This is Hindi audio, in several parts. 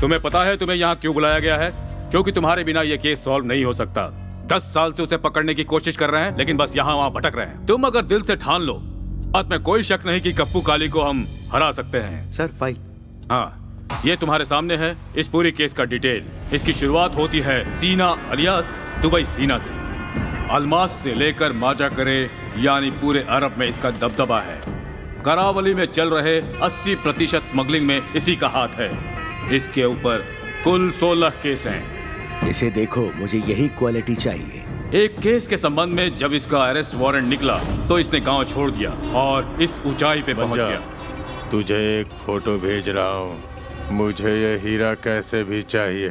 तुम्हें पता है तुम्हें यहाँ क्यों बुलाया गया है? क्योंकि तुम्हारे बिना ये केस सॉल्व नहीं हो सकता। 10 साल से उसे पकड़ने की कोशिश कर रहे हैं, लेकिन बस यहाँ वहाँ भटक रहे हैं। तुम अगर दिल से ठान लो, बात में कोई शक नहीं कि कप्पू काली को हम हरा सकते हैं। Sir file. हाँ, ये तुम्हारे सामने है इस पूरी केस का डिटेल। इसकी शुरुआत होती है सीना अलियास दुबई सीना से। अलमास से लेकर माजा करे यानी पूरे अरब में इसका दबदबा है। करावली में चल रहे 80% स्मगलिंग में इसी का हाथ है। इसके ऊपर कुल 16 केस हैं। इसे देखो, मुझे यही क्वालिटी चाहिए। एक केस के संबंध में जब इसका अरेस्ट वारंट निकला तो इसने गांव छोड़ दिया और इस ऊंचाई पे पहुंच गया। तुझे एक फोटो भेज रहा हूँ, मुझे ये हीरा कैसे भी चाहिए,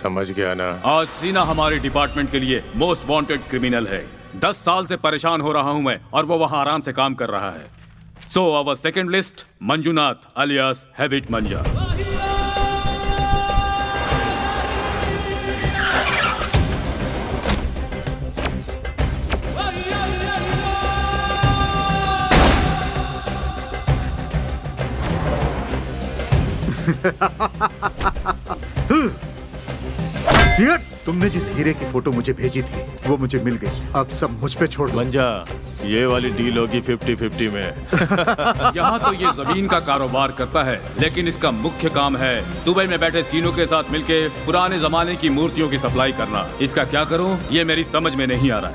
समझ गया ना? आज सीना हमारे डिपार्टमेंट के लिए मोस्ट वांटेड क्रिमिनल है। 10 साल से परेशान हो रहा हूँ मैं और वो वहाँ आराम से काम कर रहा है। So our second list, Manjunath alias habit Manja. तुमने जिस हीरे की फोटो मुझे भेजी थी वो मुझे मिल गई। अब सब मुझ पे छोड़ दो। मंजा, ये वाली डील होगी 50-50 में। यहाँ तो ये जमीन का कारोबार करता है, लेकिन इसका मुख्य काम है दुबई में बैठे चीनों के साथ मिलके पुराने जमाने की मूर्तियों की सप्लाई करना। इसका क्या करूँ ये मेरी समझ में नहीं आ रहा है।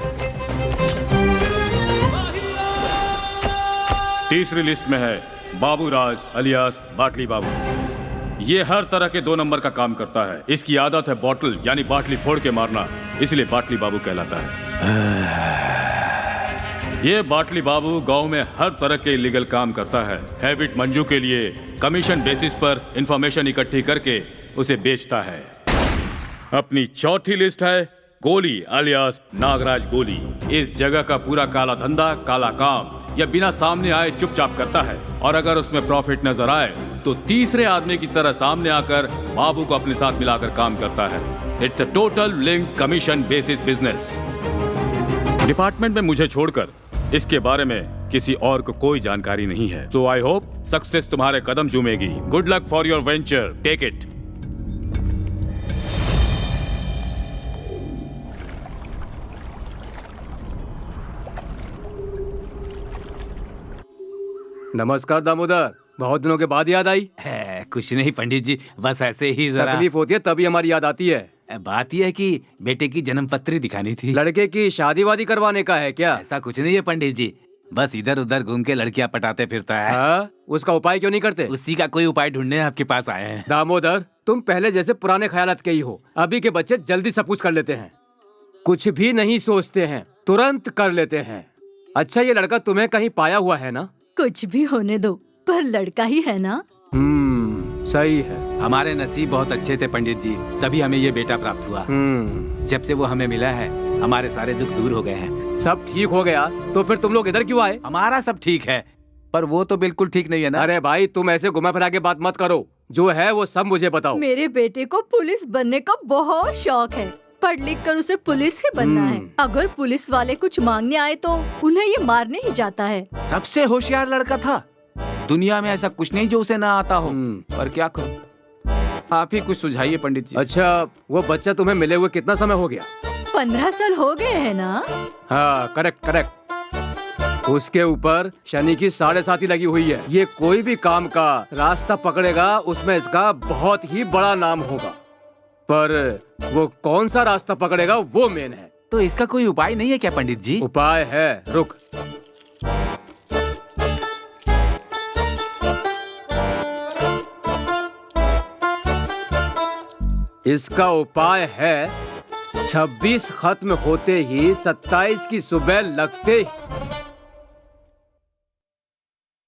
तीसरी लिस्ट में है बाबू राज अलियास बाटली बाबू। ये हर तरह के 2 नंबर का काम करता है। इसकी आदत है बॉटल यानी बाटली फोड़ के मारना, इसलिए बाटली बाबू कहलाता है। ये बाटली बाबू गांव में हर तरह के इलीगल काम करता है। हैबिट मंजू के लिए कमीशन बेसिस पर इंफॉर्मेशन इकट्ठी करके उसे बेचता है। अपनी चौथी लिस्ट है गोली अलियास नागराज गोली। इस जगह का पूरा काला धंधा, काला काम या बिना सामने आए चुपचाप करता है, और अगर उसमें प्रॉफिट नजर आए तो तीसरे आदमी की तरह सामने आकर बाबू को अपने साथ मिलाकर काम करता है। It's a total link commission basis business. Department में मुझे छोड़कर इसके बारे में किसी और को कोई जानकारी नहीं है। सो आई होप सक्सेस तुम्हारे कदम चूमेगी। Good luck for your venture, take it. नमस्कार दामोदर, बहुत दिनों के बाद याद आई। कुछ नहीं पंडित जी, बस ऐसे ही जरा तकलीफ होती है तभी हमारी याद आती है। बात यह है कि बेटे की जन्मपत्री दिखानी थी। लड़के की शादी वादी करवाने का है क्या? ऐसा कुछ नहीं है पंडित जी, बस इधर उधर घूम के लड़कियां पटाते फिरता है। उसका उपाय क्यों नहीं करते? उसी का कोई उपाय ढूंढने आपके पास आए हैं। दामोदर, तुम पहले जैसे पुराने ख्यालात के ही हो। अभी के बच्चे जल्दी सब कुछ कर लेते हैं, कुछ भी नहीं सोचते हैं, तुरंत कर लेते हैं। अच्छा, ये लड़का तुम्हें कहीं पाया हुआ है ना? कुछ भी होने दो, पर लड़का ही है ना। सही है। हमारे नसीब बहुत अच्छे थे पंडित जी, तभी हमें ये बेटा प्राप्त हुआ। जब से वो हमें मिला है हमारे सारे दुख दूर हो गए हैं। सब ठीक हो गया तो फिर तुम लोग इधर क्यों आए? हमारा सब ठीक है, पर वो तो बिल्कुल ठीक नहीं है ना। अरे भाई, तुम ऐसे घुमा फिरा के बात मत करो। जो है वो सब मुझे बताओ। मेरे बेटे को पुलिस बनने का बहुत शौक है। पढ़ लिख कर उसे पुलिस ही बनना है। अगर पुलिस वाले कुछ मांगने आए तो उन्हें ये मारने ही जाता है। सबसे होशियार लड़का था दुनिया में, ऐसा कुछ नहीं जो उसे ना आता हो। पर क्या करूं, आप ही कुछ सुझाइए पंडित जी। अच्छा, वो बच्चा तुम्हें मिले हुए कितना समय हो गया? 15 साल हो गए हैं ना। हाँ, करेक्ट। उसके ऊपर शनि की 7.5 लगी हुई है। ये कोई भी काम का रास्ता पकड़ेगा उसमें इसका बहुत ही बड़ा नाम होगा, पर वो कौन सा रास्ता पकड़ेगा वो मेन है। तो इसका कोई उपाय नहीं है क्या पंडित जी? उपाय है, रुक। इसका उपाय है 26 खत्म होते ही 27 की सुबह लगते ही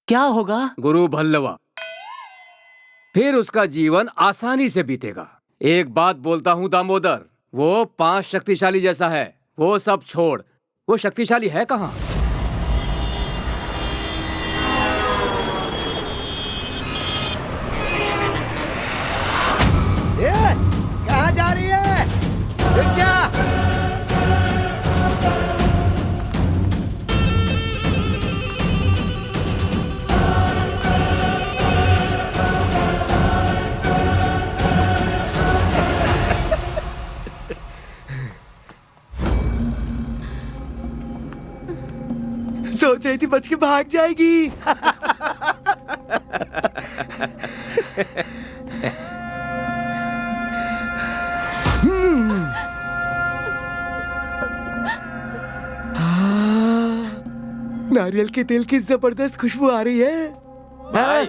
क्या होगा? गुरु भल्लवा। फिर उसका जीवन आसानी से बीतेगा। एक बात बोलता हूँ दामोदर, वो 5 शक्तिशाली जैसा है। वो सब छोड़, वो शक्तिशाली है कहाँ? कहाँ जा रही है? रुक जा। सोच रही थी बच के भाग जाएगी। नारियल के तेल की जबरदस्त खुशबू आ रही है। भाई,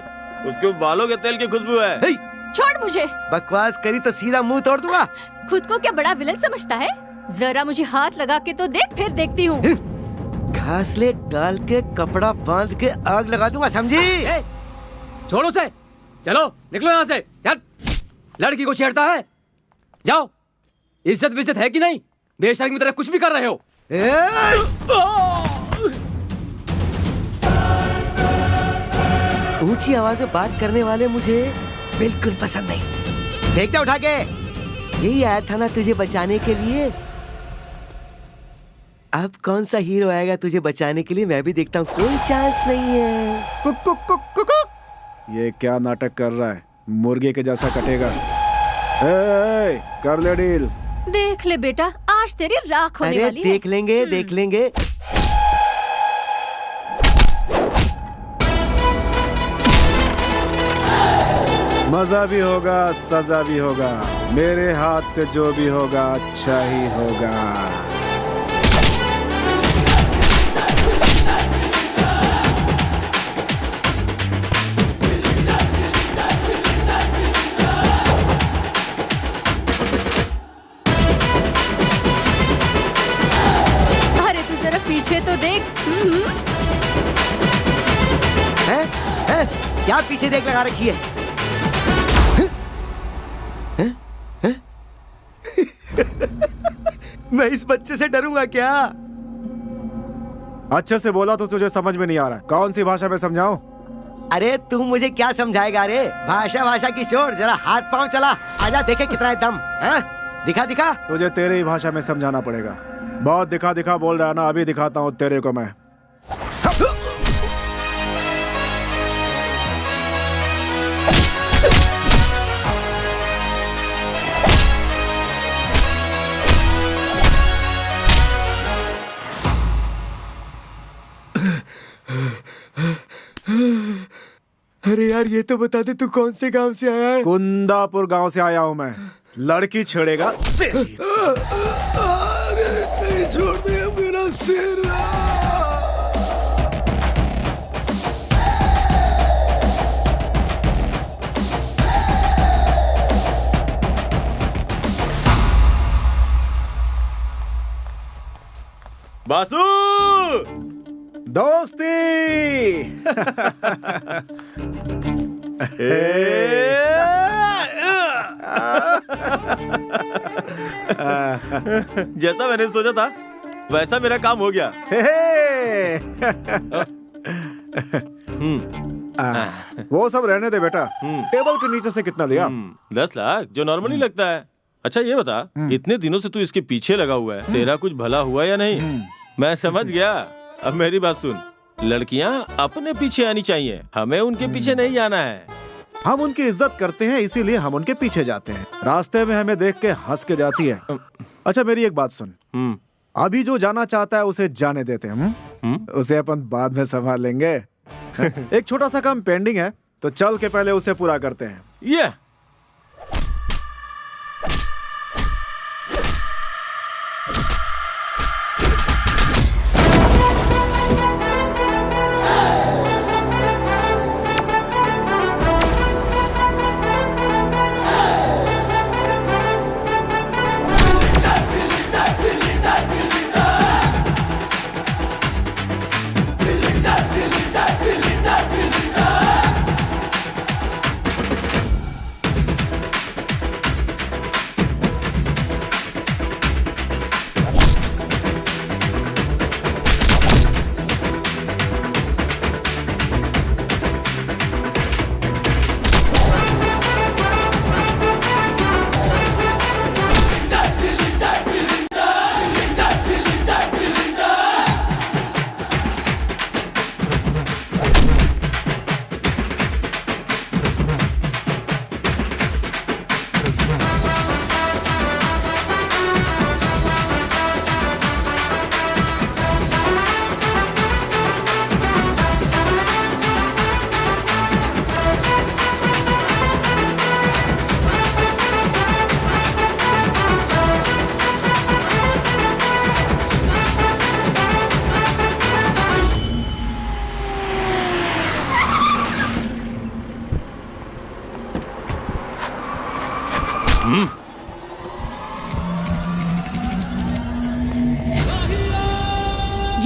उसके बालों के तेल की खुशबू है। हे, छोड़ मुझे। बकवास करी तो सीधा मुंह तोड़ दूंगा। खुद को क्या बड़ा विलन समझता है? जरा मुझे हाथ लगा के तो देख, फिर देखती हूँ। घासले डाल के कपड़ा बांध के आग लगा दूंगा, समझी? ए, छोड़ो से, चलो निकलो यहाँ से। चल, लड़की को छेड़ता है। जाओ, इज्जत विज्जत है कि नहीं? बेशर्मी की तरह कुछ भी कर रहे हो। ऊंची आवाज में बात करने वाले मुझे बिल्कुल पसंद नहीं। देखते उठा के। यही आया था ना तुझे बचाने के लिए। अब कौन सा हीरो आएगा तुझे बचाने के लिए, मैं भी देखता हूँ। कोई चांस नहीं है। Cook cook cook cook cook. ये क्या नाटक कर रहा है? मुर्गे के जैसा कटेगा। ए, कर ले डील। देख ले बेटा, आज तेरी राख होने अरे वाली है। देख लेंगे, देख लेंगे। मजा भी होगा, सजा भी होगा। मेरे हाथ से जो भी होगा अच्छा ही होगा। अरे तू जरा पीछे तो देख। हैं? क्या पीछे देख लगा रखी है? मैं इस बच्चे से डरूंगा क्या? अच्छे से बोला तो तुझे समझ में नहीं आ रहा है। कौन सी भाषा में समझाऊं? अरे तू मुझे क्या समझाएगा? रे भाषा की छोड़, जरा हाथ पांव चला। आजा देखे कितना है दम। हैं? दिखा दिखा। तुझे तेरे ही भाषा में समझाना पड़ेगा। बहुत दिखा दिखा बोल रहा है ना, अभी दिखाता हूँ तेरे को मैं। अरे यार ये तो बता दे तू कौन से गांव से आया है? कुंदापुर गांव से आया हूँ मैं। लड़की छेड़ेगा तेरी। अरे नहीं, छोड़ दे मेरा सिर। बासु, दोस्ती। जैसा मैंने सोचा था वैसा मेरा काम हो गया। वो सब रहने दे बेटा। टेबल के नीचे से कितना लिया? 10 लाख, जो नॉर्मली लगता है। अच्छा ये बता, इतने दिनों से तू इसके पीछे लगा हुआ है, तेरा कुछ भला हुआ या नहीं? मैं समझ गया। अब मेरी बात सुन, लड़कियां अपने पीछे आनी चाहिए, हमें उनके पीछे नहीं जाना है। हम उनकी इज्जत करते हैं, इसीलिए हम उनके पीछे जाते हैं। रास्ते में हमें देख के हंस के जाती है। अच्छा मेरी एक बात सुन, अभी जो जाना चाहता है उसे जाने देते हैं। उसे अपन बाद में संभाल लेंगे। एक छोटा सा काम पेंडिंग है, तो चल के पहले उसे पूरा करते हैं। ये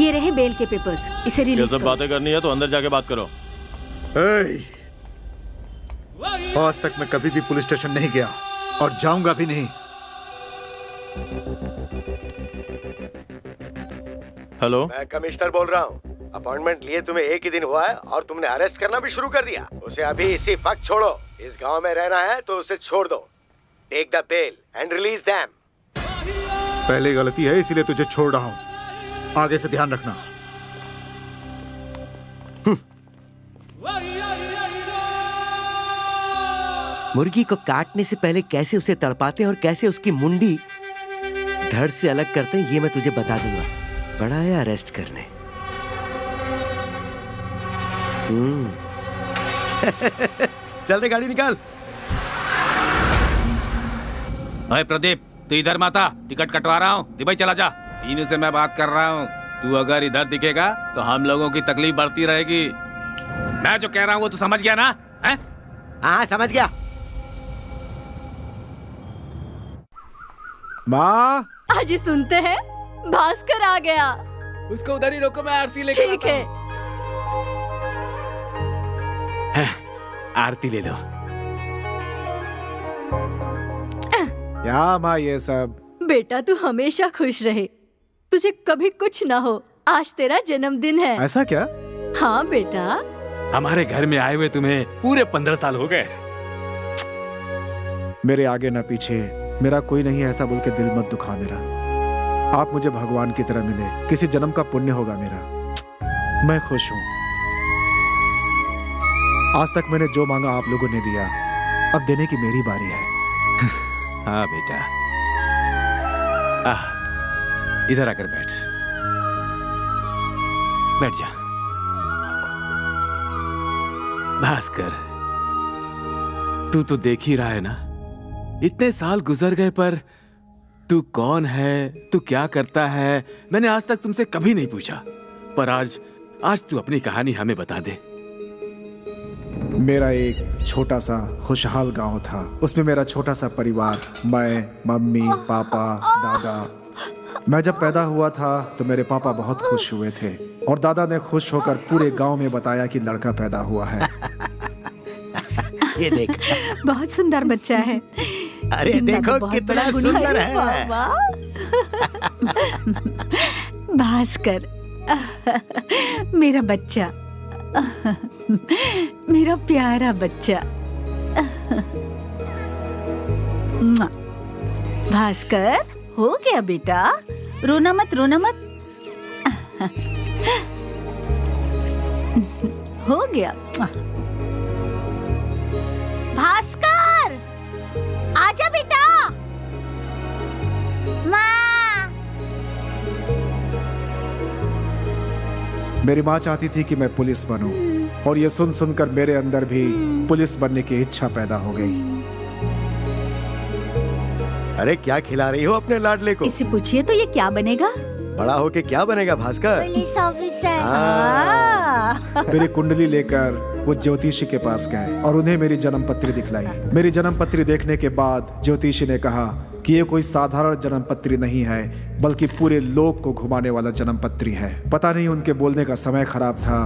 ये रहे बेल के पेपर्स, इसे ये रिलीज सब करो। बातें करनी है तो अंदर जाके बात करो। आज तक मैं कभी भी पुलिस स्टेशन नहीं गया और जाऊंगा भी नहीं। हेलो, मैं कमिश्नर बोल रहा हूँ। अपॉइंटमेंट लिए तुम्हें एक ही दिन हुआ है और तुमने अरेस्ट करना भी शुरू कर दिया। उसे अभी इसी वक्त छोड़ो। इस गांव में रहना है तो उसे छोड़ दो। Take the bail and release them. पहली गलती है इसीलिए तुझे छोड़ रहा हूँ, आगे से ध्यान रखना। मुर्गी को काटने से पहले कैसे उसे तड़पाते हैं और कैसे उसकी मुंडी धड़ से अलग करते हैं ये मैं तुझे बता दूंगा। बड़ा है अरेस्ट करने। चल रे, गाड़ी निकाल। अरे प्रदीप, तू इधर मत आ, टिकट कटवा रहा हूँ, दुबई चला जा। सीनू से मैं बात कर रहा हूँ, तू अगर इधर दिखेगा तो हम लोगों की तकलीफ बढ़ती रहेगी। मैं जो कह रहा हूँ वो तू समझ गया ना? हैं? हाँ, समझ गया। माँ, आज ही सुनते हैं, भास्कर आ गया। उसको उधर ही रोको, मैं आरती लेकर ठीक आता है। हूँ। आरती ले लो। क्या माँ ये सब? बेटा तू हमेशा खुश रहे, तुझे कभी कुछ ना हो। आज तेरा जन्मदिन है। ऐसा क्या? हाँ बेटा। हमारे घर में आए हुए तुम्हें पूरे 15 साल हो गए। मेरे आगे ना पीछे मेरा कोई नहीं है ऐसा बोल के दिल मत दुखा मेरा। आप मुझे भगवान की तरह मिले, किसी जन्म का पुण्य होगा मेरा। मैं खुश हूँ। आज तक मैंने जो मांगा आप लोगों ने दिया, अब देने की मेरी बारी है। हाँ बेटा, इधर आकर बैठ जा। भास्कर, तू तो देख ही रहा है ना, इतने साल गुजर गए पर तू कौन है, तू क्या करता है, मैंने आज तक तुमसे कभी नहीं पूछा। पर आज तू अपनी कहानी हमें बता दे। मेरा एक छोटा सा खुशहाल गांव था, उसमें मेरा छोटा सा परिवार, मैं, मम्मी, पापा, दादा। मैं जब पैदा हुआ था तो मेरे पापा बहुत खुश हुए थे और दादा ने खुश होकर पूरे गांव में बताया कि लड़का पैदा हुआ है। ये देख। बहुत सुंदर बच्चा है। अरे इतना देखो तो बहुत कितना बड़ा गुण सुंदर रे, है। वाह, वाह। भास्कर, मेरा बच्चा, मेरा प्यारा बच्चा। भास्कर, हो गया बेटा, रोना मत, रोना मत। हो गया। भास्कर, आजा बेटा। माँ। मेरी माँ चाहती थी कि मैं पुलिस बनूं और ये सुन सुनकर मेरे अंदर भी पुलिस बनने की इच्छा पैदा हो गई। अरे क्या खिला रही हो अपने लाडले को? इसे पूछिए तो ये क्या बनेगा? बड़ा होके क्या बनेगा भास्कर? Police officer. मेरी कुंडली लेकर वो ज्योतिषी के पास गए और उन्हें मेरी जन्म पत्री दिखलाई। मेरी जन्म पत्री देखने के बाद ज्योतिषी ने कहा कि ये कोई साधारण जन्म पत्री नहीं है, बल्कि पूरे लोक को घुमाने वाला जन्म पत्री है। पता नहीं उनके बोलने का समय खराब था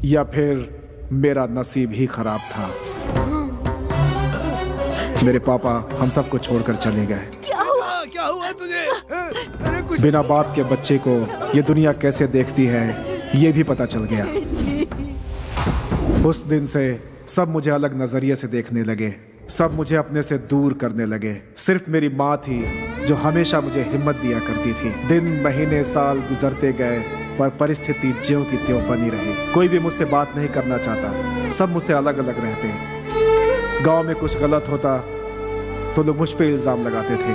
या फिर मेरा नसीब ही खराब था। मेरे पापा हम सबको छोड़कर चले गए। क्या हुआ तुझे? अरे कुछ बिना बाप के बच्चे को ये दुनिया कैसे देखती है ये भी पता चल गया। उस दिन से सब मुझे अलग नजरिए से देखने लगे, सब मुझे अपने से दूर करने लगे। सिर्फ मेरी माँ थी जो हमेशा मुझे हिम्मत दिया करती थी। दिन महीने साल गुजरते गए पर परिस्थिति ज्यों की त्यों बनी रही। कोई भी मुझसे बात नहीं करना चाहता, सब मुझसे अलग अलग रहते। गांव में कुछ गलत होता तो लोग मुझ पे इल्जाम लगाते थे।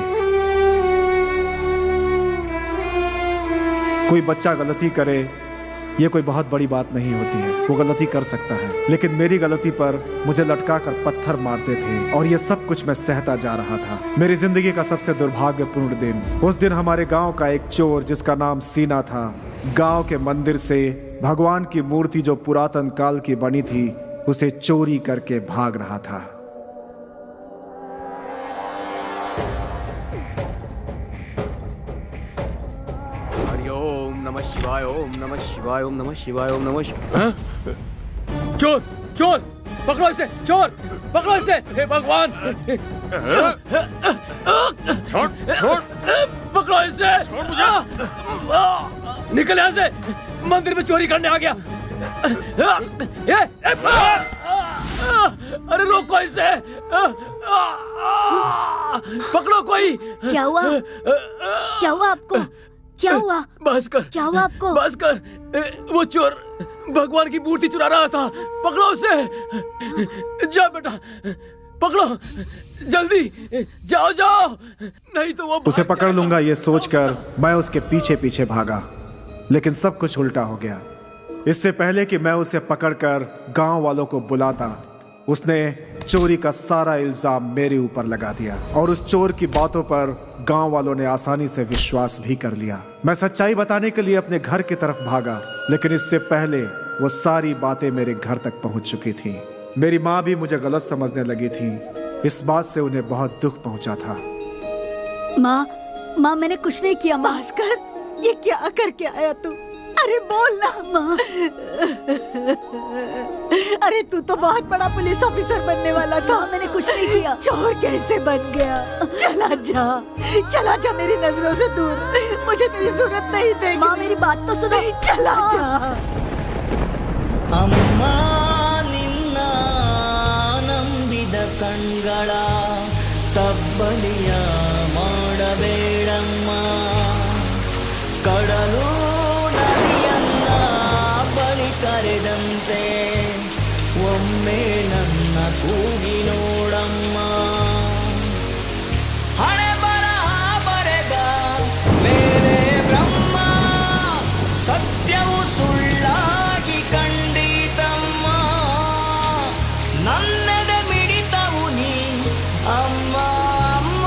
कोई बच्चा गलती करे ये कोई बहुत बड़ी बात नहीं होती है, वो गलती कर सकता है, लेकिन मेरी गलती पर मुझे लटका कर पत्थर मारते थे और ये सब कुछ मैं सहता जा रहा था। मेरी जिंदगी का सबसे दुर्भाग्यपूर्ण दिन उस दिन हमारे गांव का एक चोर जिसका नाम सीना था, गांव के मंदिर से भगवान की मूर्ति जो पुरातन काल की बनी थी उसे चोरी करके भाग रहा था। ओम नमः शिवाय, ओम नमः शिवाय, ओम नमः शिवाय, ओम नमः शिवाय। चोर चोर पकड़ो इसे, चोर पकड़ो इसे, हे भगवान। छोड़ छोड़ पकड़ो इसे, छोड़ मुझे। निकल यहाँ से, मंदिर में चोरी करने आ गया। अरे रोको इसे, पकड़ो कोई। क्या हुआ? क्या हुआ आपको? क्या हुआ? बस कर, क्या हुआ आपको? बस कर। वो चोर भगवान की मूर्ति चुरा रहा था, पकड़ो उसे। जा बेटा, पकड़ो जल्दी, जाओ जाओ, नहीं तो वो उसे पकड़ लूंगा ये सोचकर मैं उसके पीछे पीछे भागा, लेकिन सब कुछ उल्टा हो गया। इससे पहले कि मैं उसे पकड़कर गांव वालों को बुलाता, उसने चोरी का सारा इल्जाम मेरे ऊपर लगा दिया और उस चोर की बातों पर गांव वालों ने आसानी से विश्वास भी कर लिया। मैं सच्चाई बताने के लिए अपने घर की तरफ भागा, लेकिन इससे पहले वो सारी बातें मेरे घर तक पहुंच चुकी थी। मेरी माँ भी मुझे गलत समझने लगी थी। इस बात से उन्हें बहुत दुख पहुंचा था। माँ मैंने कुछ नहीं किया। भास्कर, ये क्या करके आया तू? अरे बोल ना माँ। अरे तू तो बहुत बड़ा पुलिस ऑफिसर बनने वाला था। मैंने कुछ नहीं किया। चोर कैसे बन गया? चला जा मेरी नजरों से दूर। मुझे तेरी जरूरत नहीं देगी। माँ मेरी बात तो सुनो। चला जा। अम्मा निन्न ನಂಬಿದ ಕಣ್ಗಳ ತಬ್ಬಲಿಯ ಮಾಡಬೇಡಮ್ಮ ಕಡಲು ನದಿಯನ್ನ ಬಳಿ ಕರೆದಂತೆ ಒಮ್ಮೆ ನನ್ನ ಕೂಗಿ ನೋಡಮ್ಮ ಹಣೆ ಬರಹ ಬರೆದ ಮೇಲೆ ಬ್ರಹ್ಮ ಸತ್ಯವು ಸುಳ್ಳಾಗಿ ಕಂಡಿತಮ್ಮ ನನ್ನದ ಮಿಡಿತವು ನೀ ಅಮ್ಮ ಅಮ್ಮ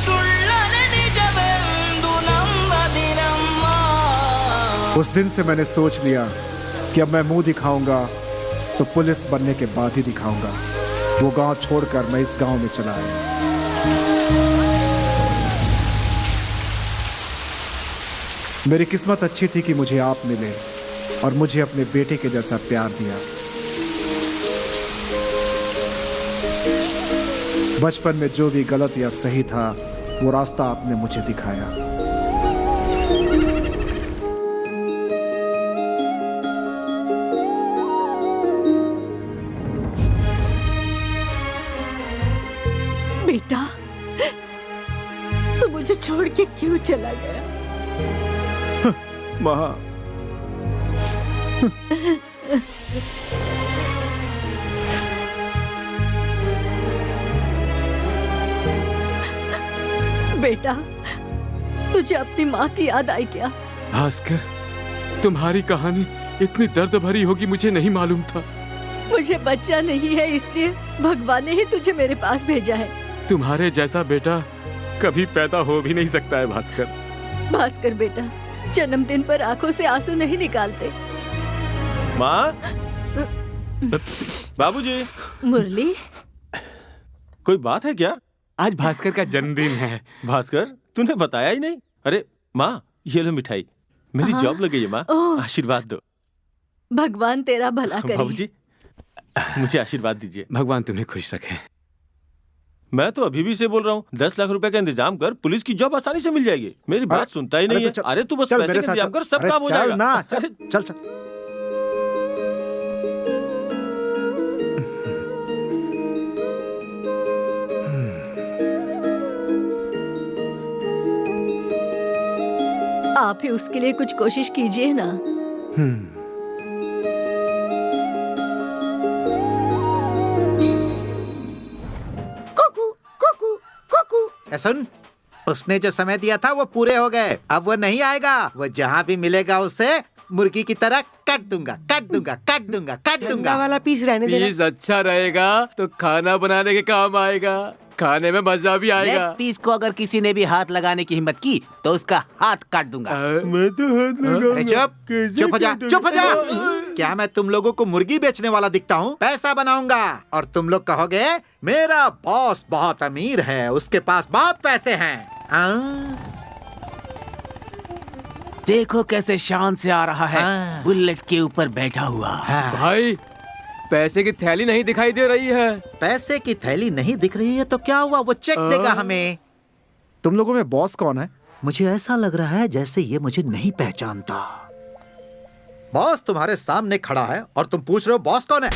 ಸುಳ್ಳನೆ ನಿಜವೆಂದು ನಂಬದಿರಮ್ಮ उस दिन से मैंने सोच लिया कि अब मैं मुंह दिखाऊंगा तो पुलिस बनने के बाद ही दिखाऊंगा। वो गांव छोड़कर मैं इस गांव में चला आया। मेरी किस्मत अच्छी थी कि मुझे आप मिले और मुझे अपने बेटे के जैसा प्यार दिया। बचपन में जो भी गलत या सही था वो रास्ता आपने मुझे दिखाया। बेटा, तू मुझे छोड़ के क्यों चला गया? माँ, बेटा, तुझे अपनी माँ की याद आई क्या? भास्कर, तुम्हारी कहानी इतनी दर्द भरी होगी मुझे नहीं मालूम था। मुझे बच्चा नहीं है, इसलिए भगवान ने ही तुझे मेरे पास भेजा है। तुम्हारे जैसा बेटा कभी पैदा हो भी नहीं सकता है भास्कर। भास्कर बेटा, जन्मदिन पर आंखों से आंसू नहीं निकालते। माँ, बाबूजी, मुरली, कोई बात है क्या? आज भास्कर का जन्मदिन है। भास्कर, तूने बताया ही नहीं। अरे माँ, ये लो मिठाई, मेरी जॉब लग गई है माँ, ओह। आशीर्वाद दो। भगवान तेरा भला करे। बाबूजी, मुझे आशीर्वाद दीजिए। भगवान तुम्हें खुश रखे। मैं तो अभी भी से बोल रहा हूँ, 10 लाख रुपए का इंतजाम कर, पुलिस की जॉब आसानी से मिल जाएगी। मेरी बात सुनता ही नहीं है। अरे तू बस पैसे का इंतजाम कर, सब काम हो जाएगा। ना, चल चल चल। आप ही उसके लिए कुछ कोशिश कीजिए ना। सुन, उसने जो समय दिया था वो पूरे हो गए। अब वो नहीं आएगा। वो जहाँ भी मिलेगा उसे मुर्गी की तरह काट दूंगा, काट दूंगा, काट दूंगा, काट दूंगा। वाला पीस रहने देना। पीस अच्छा रहेगा तो खाना बनाने के काम आएगा, खाने में मजा भी आएगा। लेग पीस को अगर किसी ने भी हाथ लगाने की हिम्मत की तो उसका हाथ काट दूंगा। मैं तो हाथ अरे चुप, चुप हो जा, चुप हो जा। क्या मैं तुम लोगों को मुर्गी बेचने वाला दिखता हूँ? पैसा बनाऊंगा और तुम लोग कहोगे मेरा बॉस बहुत अमीर है, उसके पास बहुत पैसे हैं। देखो कैसे शान से आ रहा है, हाँ। बुलेट के ऊपर बैठा हुआ। भाई पैसे की थैली नहीं दिखाई दे रही है। पैसे की थैली नहीं दिख रही है तो क्या हुआ, वो चेक देगा हमें। तुम लोगों में बॉस कौन है? मुझे ऐसा लग रहा है जैसे ये मुझे नहीं पहचानता। बॉस तुम्हारे सामने खड़ा है और तुम पूछ रहे हो बॉस कौन है?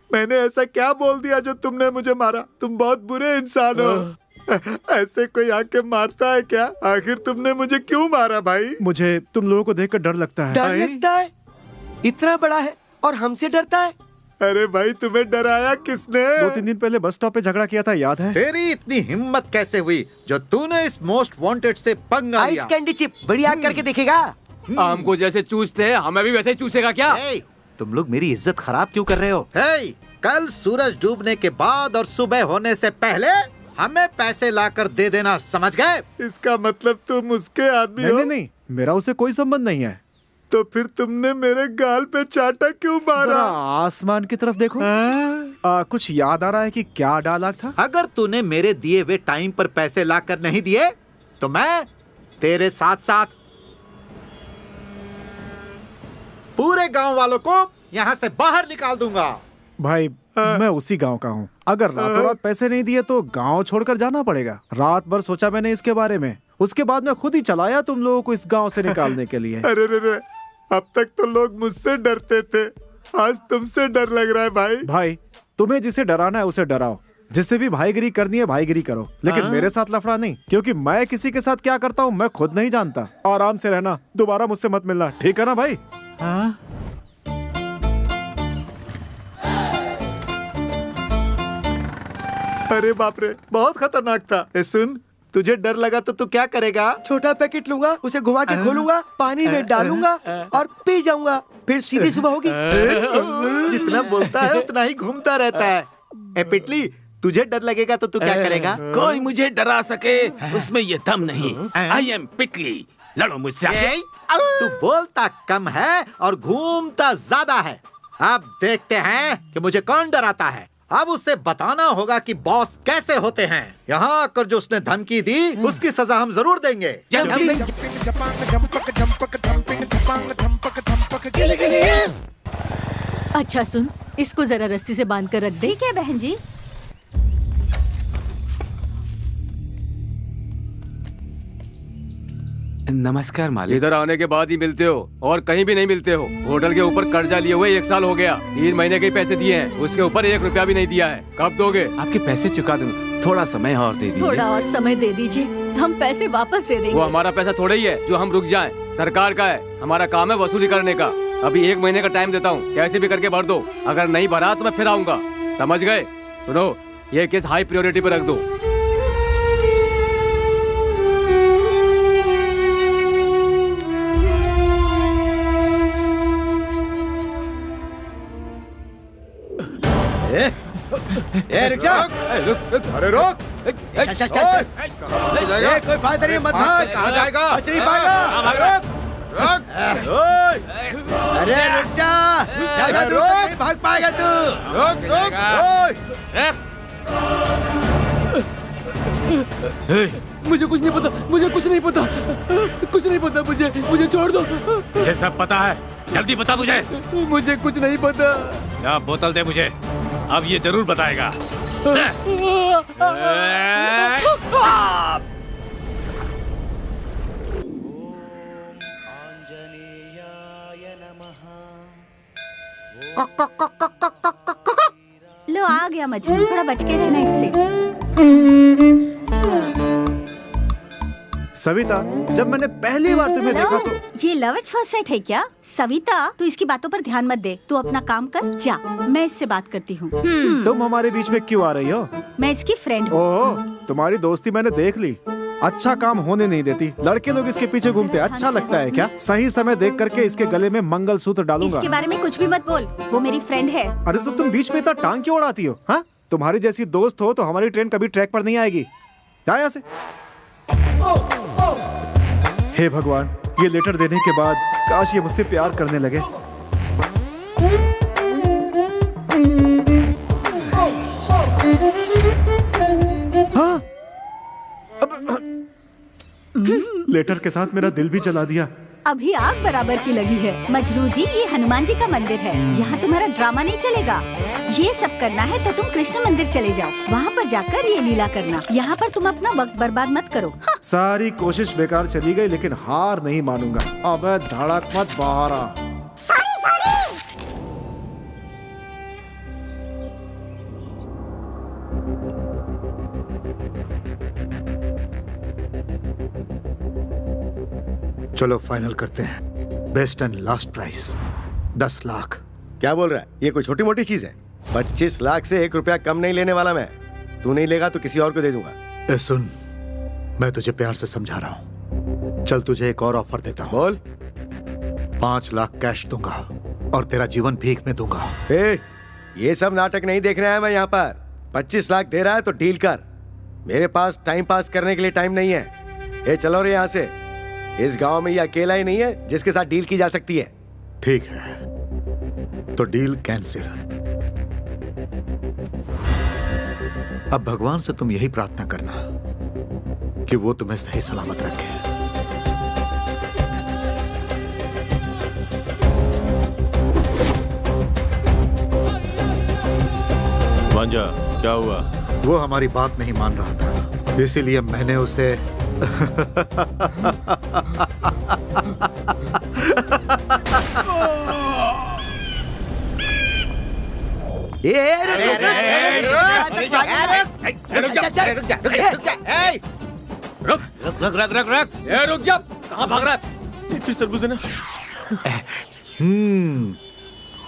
मैंने ऐसा क्या बोल दिया जो तुमने मुझे मारा? तुम बहुत बुरे इंसान हो। ऐसे कोई आके मारता है क्या? आखिर तुमने मुझे क्यों मारा भाई? मुझे तुम लोगों को देखकर डर लगता है। डर लगता है? इतना बड़ा है और हमसे डरता है? अरे भाई तुम्हें डराया किसने? 2-3 दिन पहले बस स्टॉप पे झगड़ा किया था, याद है? तेरी इतनी हिम्मत कैसे हुई जो तूने इस मोस्ट वांटेड से पंगा लिया? आइस कैंडी चिप बढ़िया करके देखेगा। आम को जैसे चूसते हैं हमें भी वैसे ही चूसेगा क्या? हे, तुम लोग मेरी इज्जत खराब क्यों कर रहे हो? हे, कल सूरज डूबने के बाद और सुबह होने से पहले हमें पैसे लाकर दे देना, समझ गए? इसका मतलब तुम उसके आदमी हो? नहीं, मेरा उसे कोई संबंध नहीं है। तो फिर तुमने मेरे गाल पे चाटा क्यों मारा? जरा आसमान की तरफ देखो। कुछ याद आ रहा है कि क्या डायलॉग था? अगर तूने मेरे दिए हुए टाइम पर पैसे लाकर नहीं दिए तो मैं तेरे साथ साथ पूरे गांव वालों को यहाँ से बाहर निकाल दूंगा। भाई मैं उसी गांव का हूँ। अगर रातों रात पैसे नहीं दिए तो गांव छोड़कर जाना पड़ेगा। रात भर सोचा मैंने इसके बारे में, उसके बाद मैं खुद ही चलाया तुम लोगों को इस गांव से निकालने के लिए। अरे रे, अब तक तो लोग मुझसे डरते थे, आज तुमसे डर लग रहा है भाई। भाई तुम्हें जिसे डराना है उसे डराओ, जिससे भी भाईगिरी करनी है भाईगिरी करो, लेकिन मेरे साथ लफड़ा नहीं, क्योंकि मैं किसी के साथ क्या करता हूँ मैं खुद नहीं जानता। आराम से रहना, दोबारा मुझसे मत मिलना, ठीक है ना भाई? अरे बाप रे, बहुत खतरनाक था। ए सुन, तुझे डर लगा तो तू क्या करेगा? छोटा पैकेट लूंगा, उसे घुमा के खोलूंगा, पानी में डालूंगा और पी जाऊंगा, फिर सीधी सुबह होगी। जितना बोलता है उतना ही घूमता रहता है। ए पिटली, तुझे डर लगेगा तो तू क्या करेगा? कोई मुझे डरा सके उसमें ये दम नहीं। आई एम पिटली, लड़ो मुझसे आके। तू बोलता कम है और घूमता ज्यादा है। अब देखते हैं कि मुझे कौन डराता है। अब उसे बताना होगा कि बॉस कैसे होते हैं। यहाँ आकर जो उसने धमकी दी उसकी सजा हम जरूर देंगे। अच्छा सुन, इसको जरा रस्सी से बांध कर रख दे। ठीक है बहन जी। नमस्कार मालिक। इधर आने के बाद ही मिलते हो और कहीं भी नहीं मिलते हो। होटल के ऊपर कर्जा लिए हुए 1 साल हो गया, 3 महीने के पैसे दिए हैं, उसके ऊपर 1 रुपया भी नहीं दिया है। कब दोगे? आपके पैसे चुका दूंगा, थोड़ा समय और दे दीजिए। थोड़ा और समय दे दीजिए, हम पैसे वापस दे देंगे। वो हमारा पैसा थोड़ा ही है जो हम रुक जाएं। सरकार का है, हमारा काम है वसूली करने का। अभी 1 महीने का टाइम देता हूँ, कैसे भी करके भर दो। अगर नहीं भरा तो मैं फिर आऊंगा, समझ गए? सुनो, ये केस हाई प्रायोरिटी पे रख दो। रुक जा। अरे रोक! चल चल चल। कोई फायदा नहीं, मत भाग। कहाँ जाएगा? बच नहीं पाएगा। अरे रुक जा। ज्यादा दूर तक नहीं भाग पाएगा तू। मुझे कुछ नहीं पता, मुझे कुछ नहीं पता, कुछ नहीं पता। मुझे छोड़ दो। मुझे सब पता है, जल्दी बता मुझे। मुझे कुछ नहीं पता। या बोतल दे मुझे, अब ये जरूर बताएगा। लो आ गया मछली, थोड़ा बच के रहना इससे। सविता, जब मैंने पहली बार तुम्हें देखा तो ये लव एट फर्स्ट साइट है क्या? सविता, तू इसकी बातों पर ध्यान मत दे, तू अपना काम कर जा, मैं इससे बात करती हूँ। तुम हमारे बीच में क्यों आ रही हो? मैं इसकी फ्रेंड हूँ। ओह, तुम्हारी दोस्ती मैंने देख ली। अच्छा काम होने नहीं देती, लड़के लोग इसके पीछे घूमते। अच्छा लगता है क्या? सही समय देख करके इसके गले में मंगलसूत्र डालूंगा। इसके बारे में कुछ भी मत बोल, वो मेरी फ्रेंड है। अरे तो तुम बीच में इतना टांग क्यों उड़ाती हो? हाँ, तुम्हारी जैसी दोस्त हो तो हमारी ट्रेन कभी ट्रैक पर नहीं आएगी। जा यहाँ से। हे भगवान, ये लेटर देने के बाद काश ये मुझसे प्यार करने लगे। हाँ? लेटर के साथ मेरा दिल भी जला दिया। अभी आग बराबर की लगी है। मजनू जी, ये हनुमान जी का मंदिर है। यहाँ तुम्हारा ड्रामा नहीं चलेगा। ये सब करना है तो तुम कृष्ण मंदिर चले जाओ, वहाँ पर जाकर ये लीला करना। यहाँ पर तुम अपना वक्त बर्बाद मत करो। हाँ। सारी कोशिश बेकार चली गई, लेकिन हार नहीं मानूंगा। अबे धड़क मत बाहर आ। चलो फाइनल करते हैं। Best and last price 10 lakh. क्या बोल रहा है? ये कोई छोटी मोटी चीज है? 25 लाख से 1 रुपया कम नहीं लेने वाला मैं। तू नहीं लेगा तो किसी और को दे दूंगा। ए सुन, मैं तुझे प्यार से समझा रहा हूँ। चल तुझे एक और ऑफर देता हूँ। बोल। 5 लाख कैश दूंगा और तेरा जीवन भीख में दूंगा। ये सब नाटक नहीं देख रहा है मैं यहाँ पर। 25 लाख दे रहा है तो डील कर। मेरे पास टाइम पास करने के लिए टाइम नहीं है। चलो रे यहाँ से। इस गांव में ये अकेला ही नहीं है जिसके साथ डील की जा सकती है। ठीक है, तो डील कैंसिल। अब भगवान से तुम यही प्रार्थना करना कि वो तुम्हें सही सलामत रखे। भांजा, क्या हुआ? वो हमारी बात नहीं मान रहा था, इसीलिए मैंने उसे रुक जा, कहाँ भाग रहा है? तरबूज देना।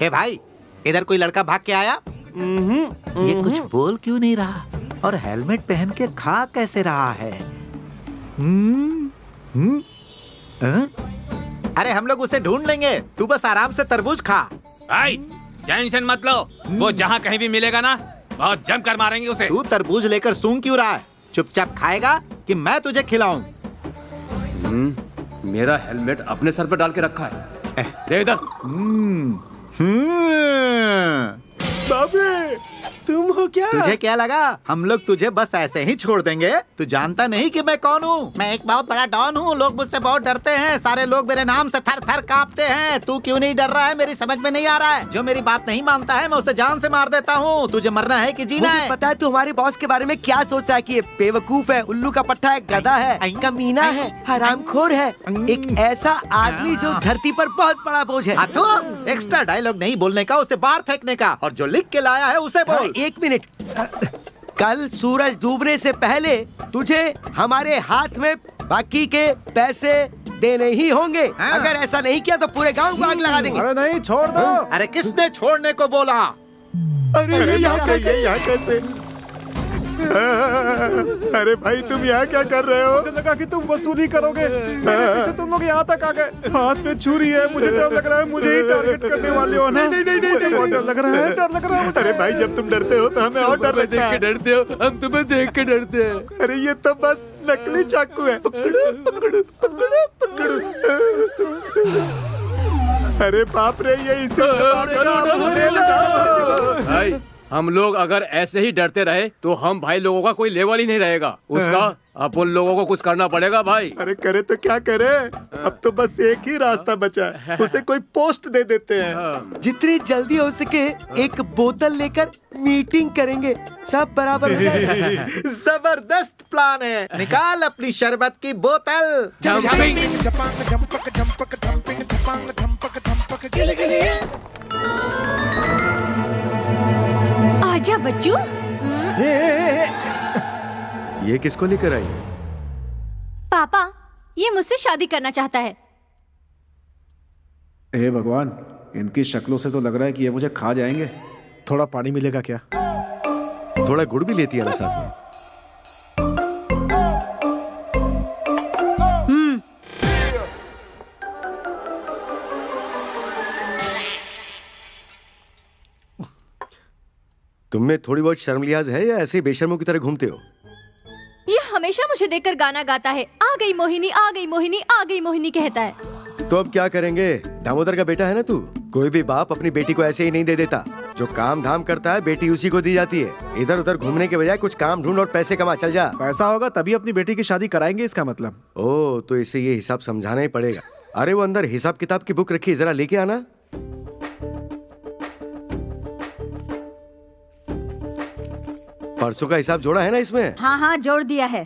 ए भाई, इधर कोई लड़का भाग के आया? ये कुछ बोल क्यों नहीं रहा और हेलमेट पहन के खा कैसे रहा है? अरे हम लोग उसे ढूंढ लेंगे, तू बस आराम से तरबूज खा। भाई टेंशन मत लो, वो जहाँ कहीं भी मिलेगा ना, बहुत जम कर मारेंगे उसे। तू तरबूज लेकर सूंघ क्यों रहा है? चुपचाप खाएगा कि मैं तुझे खिलाऊं? मेरा हेलमेट अपने सर पर डाल के रखा है। दे इधर। बाबे, तुम हो क्या? तुझे क्या लगा हम लोग तुझे बस ऐसे ही छोड़ देंगे? तू जानता नहीं कि मैं कौन हूँ? मैं एक बहुत बड़ा डॉन हूँ। लोग मुझसे बहुत डरते हैं। सारे लोग मेरे नाम से थर थर कांपते हैं। तू क्यों नहीं डर रहा है? मेरी समझ में नहीं आ रहा है। जो मेरी बात नहीं मानता है मैं उसे जान से मार देता हूँ। तुझे मरना है कि जीना है? पता है तू हमारे बॉस के बारे में क्या सोच रहा है? कि ये बेवकूफ है, उल्लू का पट्टा है, गधा है, कमीना है, हरामखोर है, एक ऐसा आदमी जो धरती पर बहुत बड़ा बोझ है। तो एक्स्ट्रा डायलॉग नहीं बोलने का, उसे बाहर फेंकने का, और जो लिख के लाया है उसे बोल। एक मिनट, कल सूरज डूबने से पहले तुझे हमारे हाथ में बाकी के पैसे देने ही होंगे। अगर ऐसा नहीं किया तो पूरे गांव को आग लगा देंगे। अरे नहीं, छोड़ दो। अरे किसने छोड़ने को बोला? अरे यहाँ कैसे? अरे भाई तुम यहाँ क्या कर रहे हो? मुझे लगा कि तुम वसूली करोगे। मेरे पीछे तुम लोग यहाँ तक आ गए। हाथ में छुरी है, मुझे डर लग रहा है। मुझे ही टारगेट करने वाले हो ना? नहीं, बहुत डर लग रहा है, मुझे। अरे भाई जब तुम डरते हो तो हमें और डर लगता है। डरते हो, हम तुम्हें देख के डरते हैं। अरे ये तो बस नकली चाकू है। पकड़ो। अरे बाप रे, ये इसे भाई हम लोग अगर ऐसे ही डरते रहे तो हम भाई लोगों का कोई लेवल ही नहीं रहेगा। उसका अपन लोगों को कुछ करना पड़ेगा भाई। अरे करे तो क्या करे? अब तो बस एक ही रास्ता बचा है, उसे कोई पोस्ट दे देते हैं। जितनी जल्दी हो सके एक बोतल लेकर मीटिंग करेंगे, सब बराबर हो जाएगा। जबरदस्त प्लान है। निकाल अपनी शरबत की बोतल। आजा बच्चू। ये किसको लेकर आई? पापा, ये मुझसे शादी करना चाहता है। हे भगवान, इनकी शक्लों से तो लग रहा है कि ये मुझे खा जाएंगे। थोड़ा पानी मिलेगा क्या? थोड़ा गुड़ भी लेती है ना साथ में? तुम्हें थोड़ी बहुत शर्म लिहाज है या ऐसे ही बेशर्मों की तरह घूमते हो? ये हमेशा मुझे देखकर गाना गाता है। आ गई मोहिनी, आ गई मोहिनी, आ गई मोहिनी कहता है। तो अब क्या करेंगे? दामोदर का बेटा है ना तू, कोई भी बाप अपनी बेटी को ऐसे ही नहीं दे देता। जो काम धाम करता है बेटी उसी को दी जाती है। इधर उधर घूमने के बजाय कुछ काम ढूंढ और पैसे कमा, चल जा। पैसा होगा तभी अपनी बेटी की शादी कराएंगे, इसका मतलब। ओ, तो इसे ये हिसाब समझाना ही पड़ेगा। अरे वो अंदर हिसाब किताब की बुक रखी है, जरा लेके आना। परसों का हिसाब जोड़ा है ना इसमें? हाँ हाँ, जोड़ दिया है।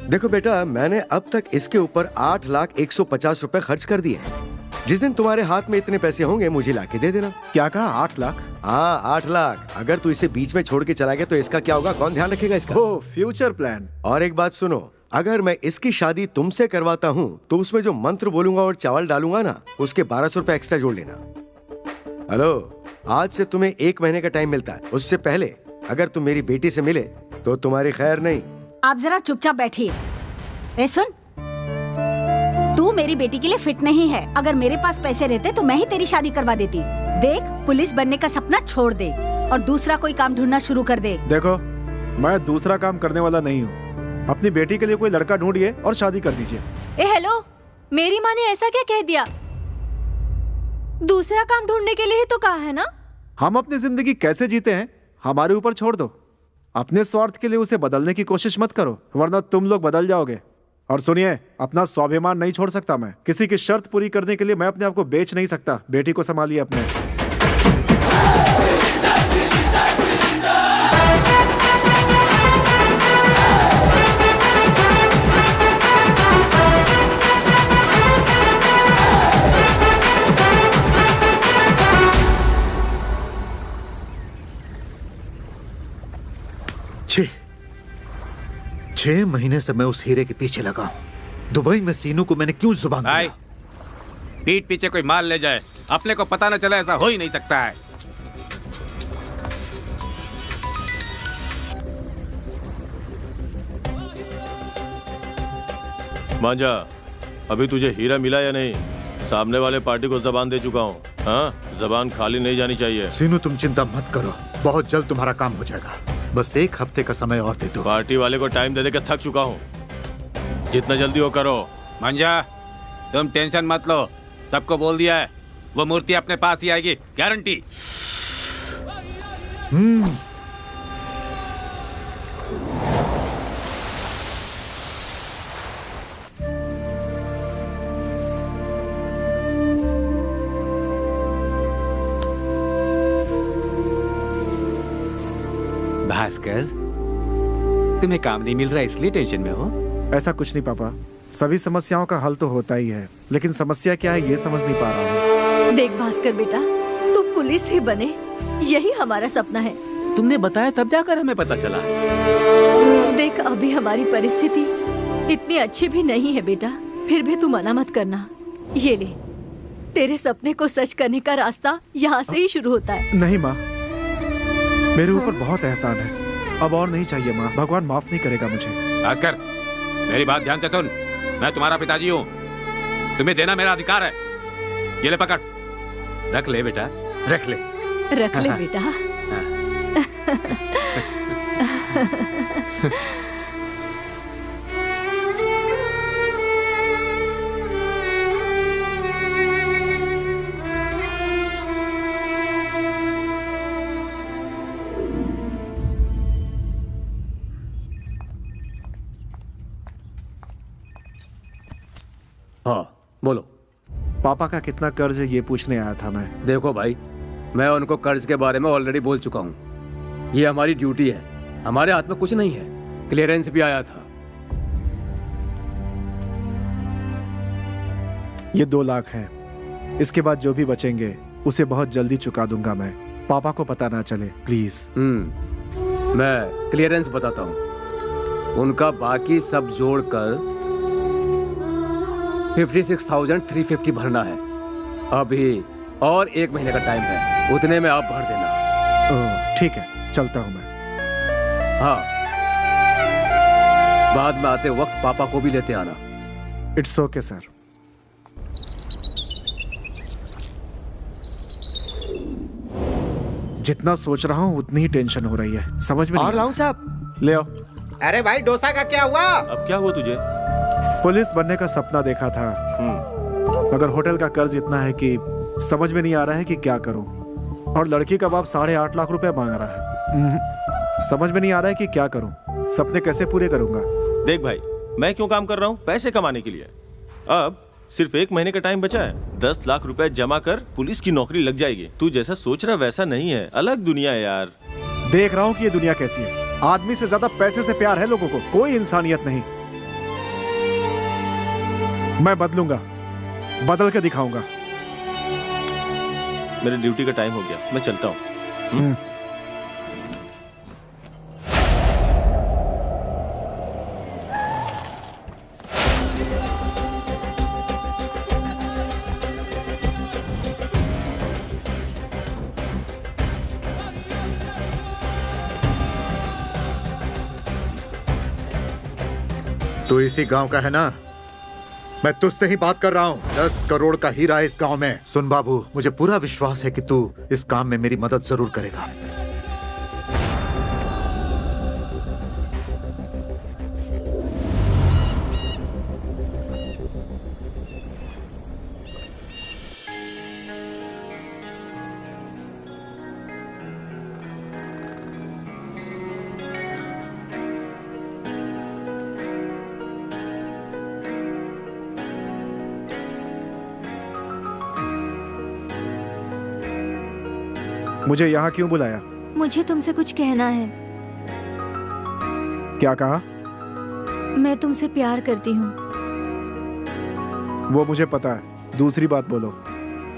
देखो बेटा, मैंने अब तक इसके ऊपर 8,150,000 रुपए खर्च कर दिए। जिस दिन तुम्हारे हाथ में इतने पैसे होंगे मुझे लाके दे देना। क्या कहा, 8 लाख? हाँ, 8 लाख। अगर तू इसे बीच में छोड़ के चला गया तो इसका क्या होगा? कौन ध्यान रखेगा इसका? ओ, फ्यूचर प्लान। और एक बात सुनो, अगर मैं इसकी शादी तुमसे करवाता हूँ तो उसमें जो मंत्र बोलूंगा और चावल डालूंगा ना, उसके 1,200 रुपए एक्स्ट्रा जोड़ लेना। हेलो, आज से तुम्हें 1 महीने का टाइम मिलता है। उससे पहले अगर तुम मेरी बेटी से मिले तो तुम्हारी खैर नहीं। आप जरा चुपचाप बैठिए। ए सुन, तू मेरी बेटी के लिए फिट नहीं है। अगर मेरे पास पैसे रहते तो मैं ही तेरी शादी करवा देती। देख, पुलिस बनने का सपना छोड़ दे और दूसरा कोई काम ढूंढना शुरू कर दे। देखो, मैं दूसरा काम करने वाला नहीं हूँ। अपनी बेटी के लिए कोई लड़का ढूंढिए और शादी कर दीजिए। ए हेलो, मेरी माँ ने ऐसा क्या कह दिया? दूसरा काम ढूंढने के लिए ही तो कहा है ना। हम अपनी जिंदगी कैसे जीते हैं हमारे ऊपर छोड़ दो। अपने स्वार्थ के लिए उसे बदलने की कोशिश मत करो, वरना तुम लोग बदल जाओगे। और सुनिए, अपना स्वाभिमान नहीं छोड़ सकता मैं। किसी की शर्त पूरी करने के लिए मैं अपने आप को बेच नहीं सकता। बेटी को संभालिए अपने। छह महीने से मैं उस हीरे के पीछे लगा हूं। दुबई में सीनू को मैंने क्यों जुबान दिया? पीठ पीछे कोई माल ले जाए, अपने को पता न चले, ऐसा हो ही नहीं सकता है। मांझा, अभी तुझे हीरा मिला या नहीं? सामने वाले पार्टी को जबान दे चुका हूँ। हाँ, जबान खाली नहीं जानी चाहिए। सीनू, तुम चिंता मत करो, बहुत जल्द तुम्हारा काम हो जाएगा। बस 1 हफ्ते का समय और दे दो। पार्टी वाले को टाइम दे दे के थक चुका हूँ। जितना जल्दी हो करो। मंजा, तुम टेंशन मत लो, सबको बोल दिया है, वो मूर्ति अपने पास ही आएगी, गारंटी। भास्कर, तुम्हें काम नहीं मिल रहा इसलिए टेंशन में हो? ऐसा कुछ नहीं पापा, सभी समस्याओं का हल तो होता ही है, लेकिन समस्या क्या है ये समझ नहीं पा रहा हूँ। देख भास्कर बेटा, तू पुलिस ही बने, यही हमारा सपना है। तुमने बताया तब जाकर हमें पता चला। देख, अभी हमारी परिस्थिति इतनी अच्छी भी नहीं है बेटा, फिर भी तू मना मत करना। ये ले, तेरे सपने को सच करने का रास्ता यहाँ से ही शुरू होता है। नहीं माँ, मेरे ऊपर बहुत एहसान है, अब और नहीं चाहिए माँ। भगवान माफ नहीं करेगा मुझे। भास्कर, मेरी बात ध्यान से सुन, मैं तुम्हारा पिताजी हूँ, तुम्हें देना मेरा अधिकार है। ये ले पकड़, रख ले बेटा, रख ले। रख ले बेटा। हाँ बोलो। पापा का कितना कर्ज है ये पूछने आया था मैं। देखो भाई, मैं उनको कर्ज के बारे में ऑलरेडी बोल चुका हूँ। ये हमारी ड्यूटी है, हमारे हाथ में कुछ नहीं है। क्लियरेंस भी आया था। ये 2 लाख है, इसके बाद जो भी बचेंगे उसे बहुत जल्दी चुका दूंगा मैं। पापा को पता ना चले प्लीज। मैं क्लियरेंस बताता हूँ। उनका बाकी सब जोड़कर 56,350 भरना है। अभी और 1 महीने का टाइम है, उतने में आप भर देना। ठीक है, चलता हूँ मैं। हाँ, बाद में आते वक्त पापा को भी लेते आना। It's okay sir. जितना सोच रहा हूँ उतनी ही टेंशन हो रही है, समझ में नहीं। और लाऊं साहब? ले आओ। अरे भाई, डोसा का क्या हुआ? अब क्या हुआ तुझे? पुलिस बनने का सपना देखा था, मगर होटल का कर्ज इतना है कि समझ में नहीं आ रहा है कि क्या करूं। और लड़की का बाप 8.5 लाख रुपए मांग रहा है। समझ में नहीं आ रहा है कि क्या करूं, सपने कैसे पूरे करूंगा। देख भाई, मैं क्यों काम कर रहा हूँ? पैसे कमाने के लिए। अब सिर्फ 1 महीने का टाइम बचा है। 10 लाख रुपए जमा कर, पुलिस की नौकरी लग जाएगी। तू जैसा सोच रहा वैसा नहीं है, अलग दुनिया है यार। देख रहा हूं कि ये दुनिया कैसी है। आदमी से ज्यादा पैसे से प्यार है लोगों को, कोई इंसानियत नहीं। मैं बदलूंगा, बदल के दिखाऊंगा। मेरे ड्यूटी का टाइम हो गया, मैं चलता हूँ। तू इसी गांव का है ना? मैं तुझसे ही बात कर रहा हूँ। 10 करोड़ का हीरा है इस गांव में। सुन बाबू, मुझे पूरा विश्वास है कि तू इस काम में मेरी मदद जरूर करेगा। मुझे यहाँ क्यों बुलाया? मुझे तुमसे कुछ कहना है। क्या कहा? मैं तुमसे प्यार करती हूँ। वो मुझे पता है, दूसरी बात बोलो।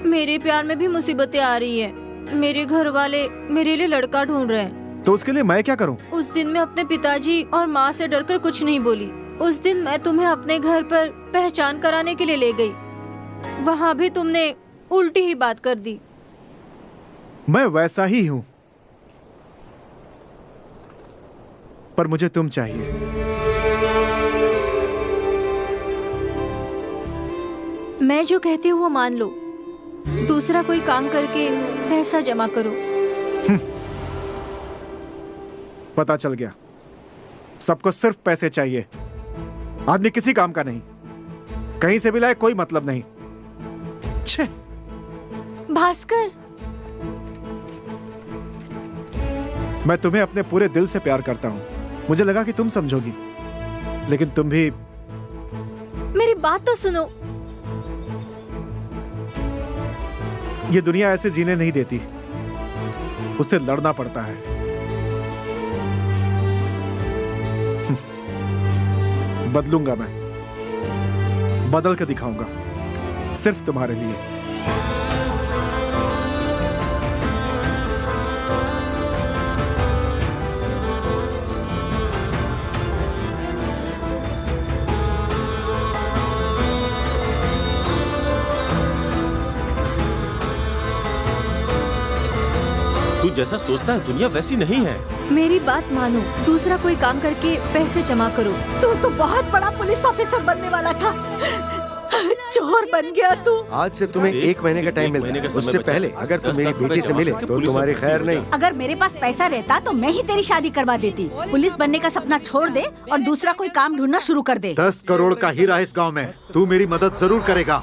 मेरे प्यार में भी मुसीबतें आ रही है। मेरे घर वाले मेरे लिए लड़का ढूंढ रहे हैं। तो उसके लिए मैं क्या करूं? उस दिन मैं अपने पिताजी और माँ से डरकर कुछ नहीं बोली। उस दिन मैं तुम्हें अपने घर पर पहचान कराने के लिए ले गई। वहाँ भी तुमने उल्टी ही बात कर दी। मैं वैसा ही हूं, पर मुझे तुम चाहिए। मैं जो कहती हूँ वो मान लो। दूसरा कोई काम करके पैसा जमा करो। पता चल गया, सबको सिर्फ पैसे चाहिए। आदमी किसी काम का नहीं, कहीं से भी लाए कोई मतलब नहीं। छे। भास्कर, मैं तुम्हें अपने पूरे दिल से प्यार करता हूं। मुझे लगा कि तुम समझोगी, लेकिन तुम भी। मेरी बात तो सुनो। ये दुनिया ऐसे जीने नहीं देती, उससे लड़ना पड़ता है। बदलूंगा मैं, बदल के दिखाऊंगा, सिर्फ तुम्हारे लिए। तू जैसा सोचता है दुनिया वैसी नहीं है। मेरी बात मानो। दूसरा कोई काम करके पैसे जमा करो। तू तो बहुत बड़ा पुलिस ऑफिसर बनने वाला था, चोर बन गया तू। आज से तुम्हें 1 महीने का टाइम मिलता है। उससे पहले अगर तुम मेरी बेटी से मिले तो तुम्हारी खैर नहीं। अगर मेरे पास पैसा रहता तो मैं ही तेरी शादी करवा देती। पुलिस बनने का सपना छोड़ दे और दूसरा कोई काम ढूंढना शुरू कर दे। 10 करोड़ का हीरा है इस गांव में, तू मेरी मदद जरूर करेगा।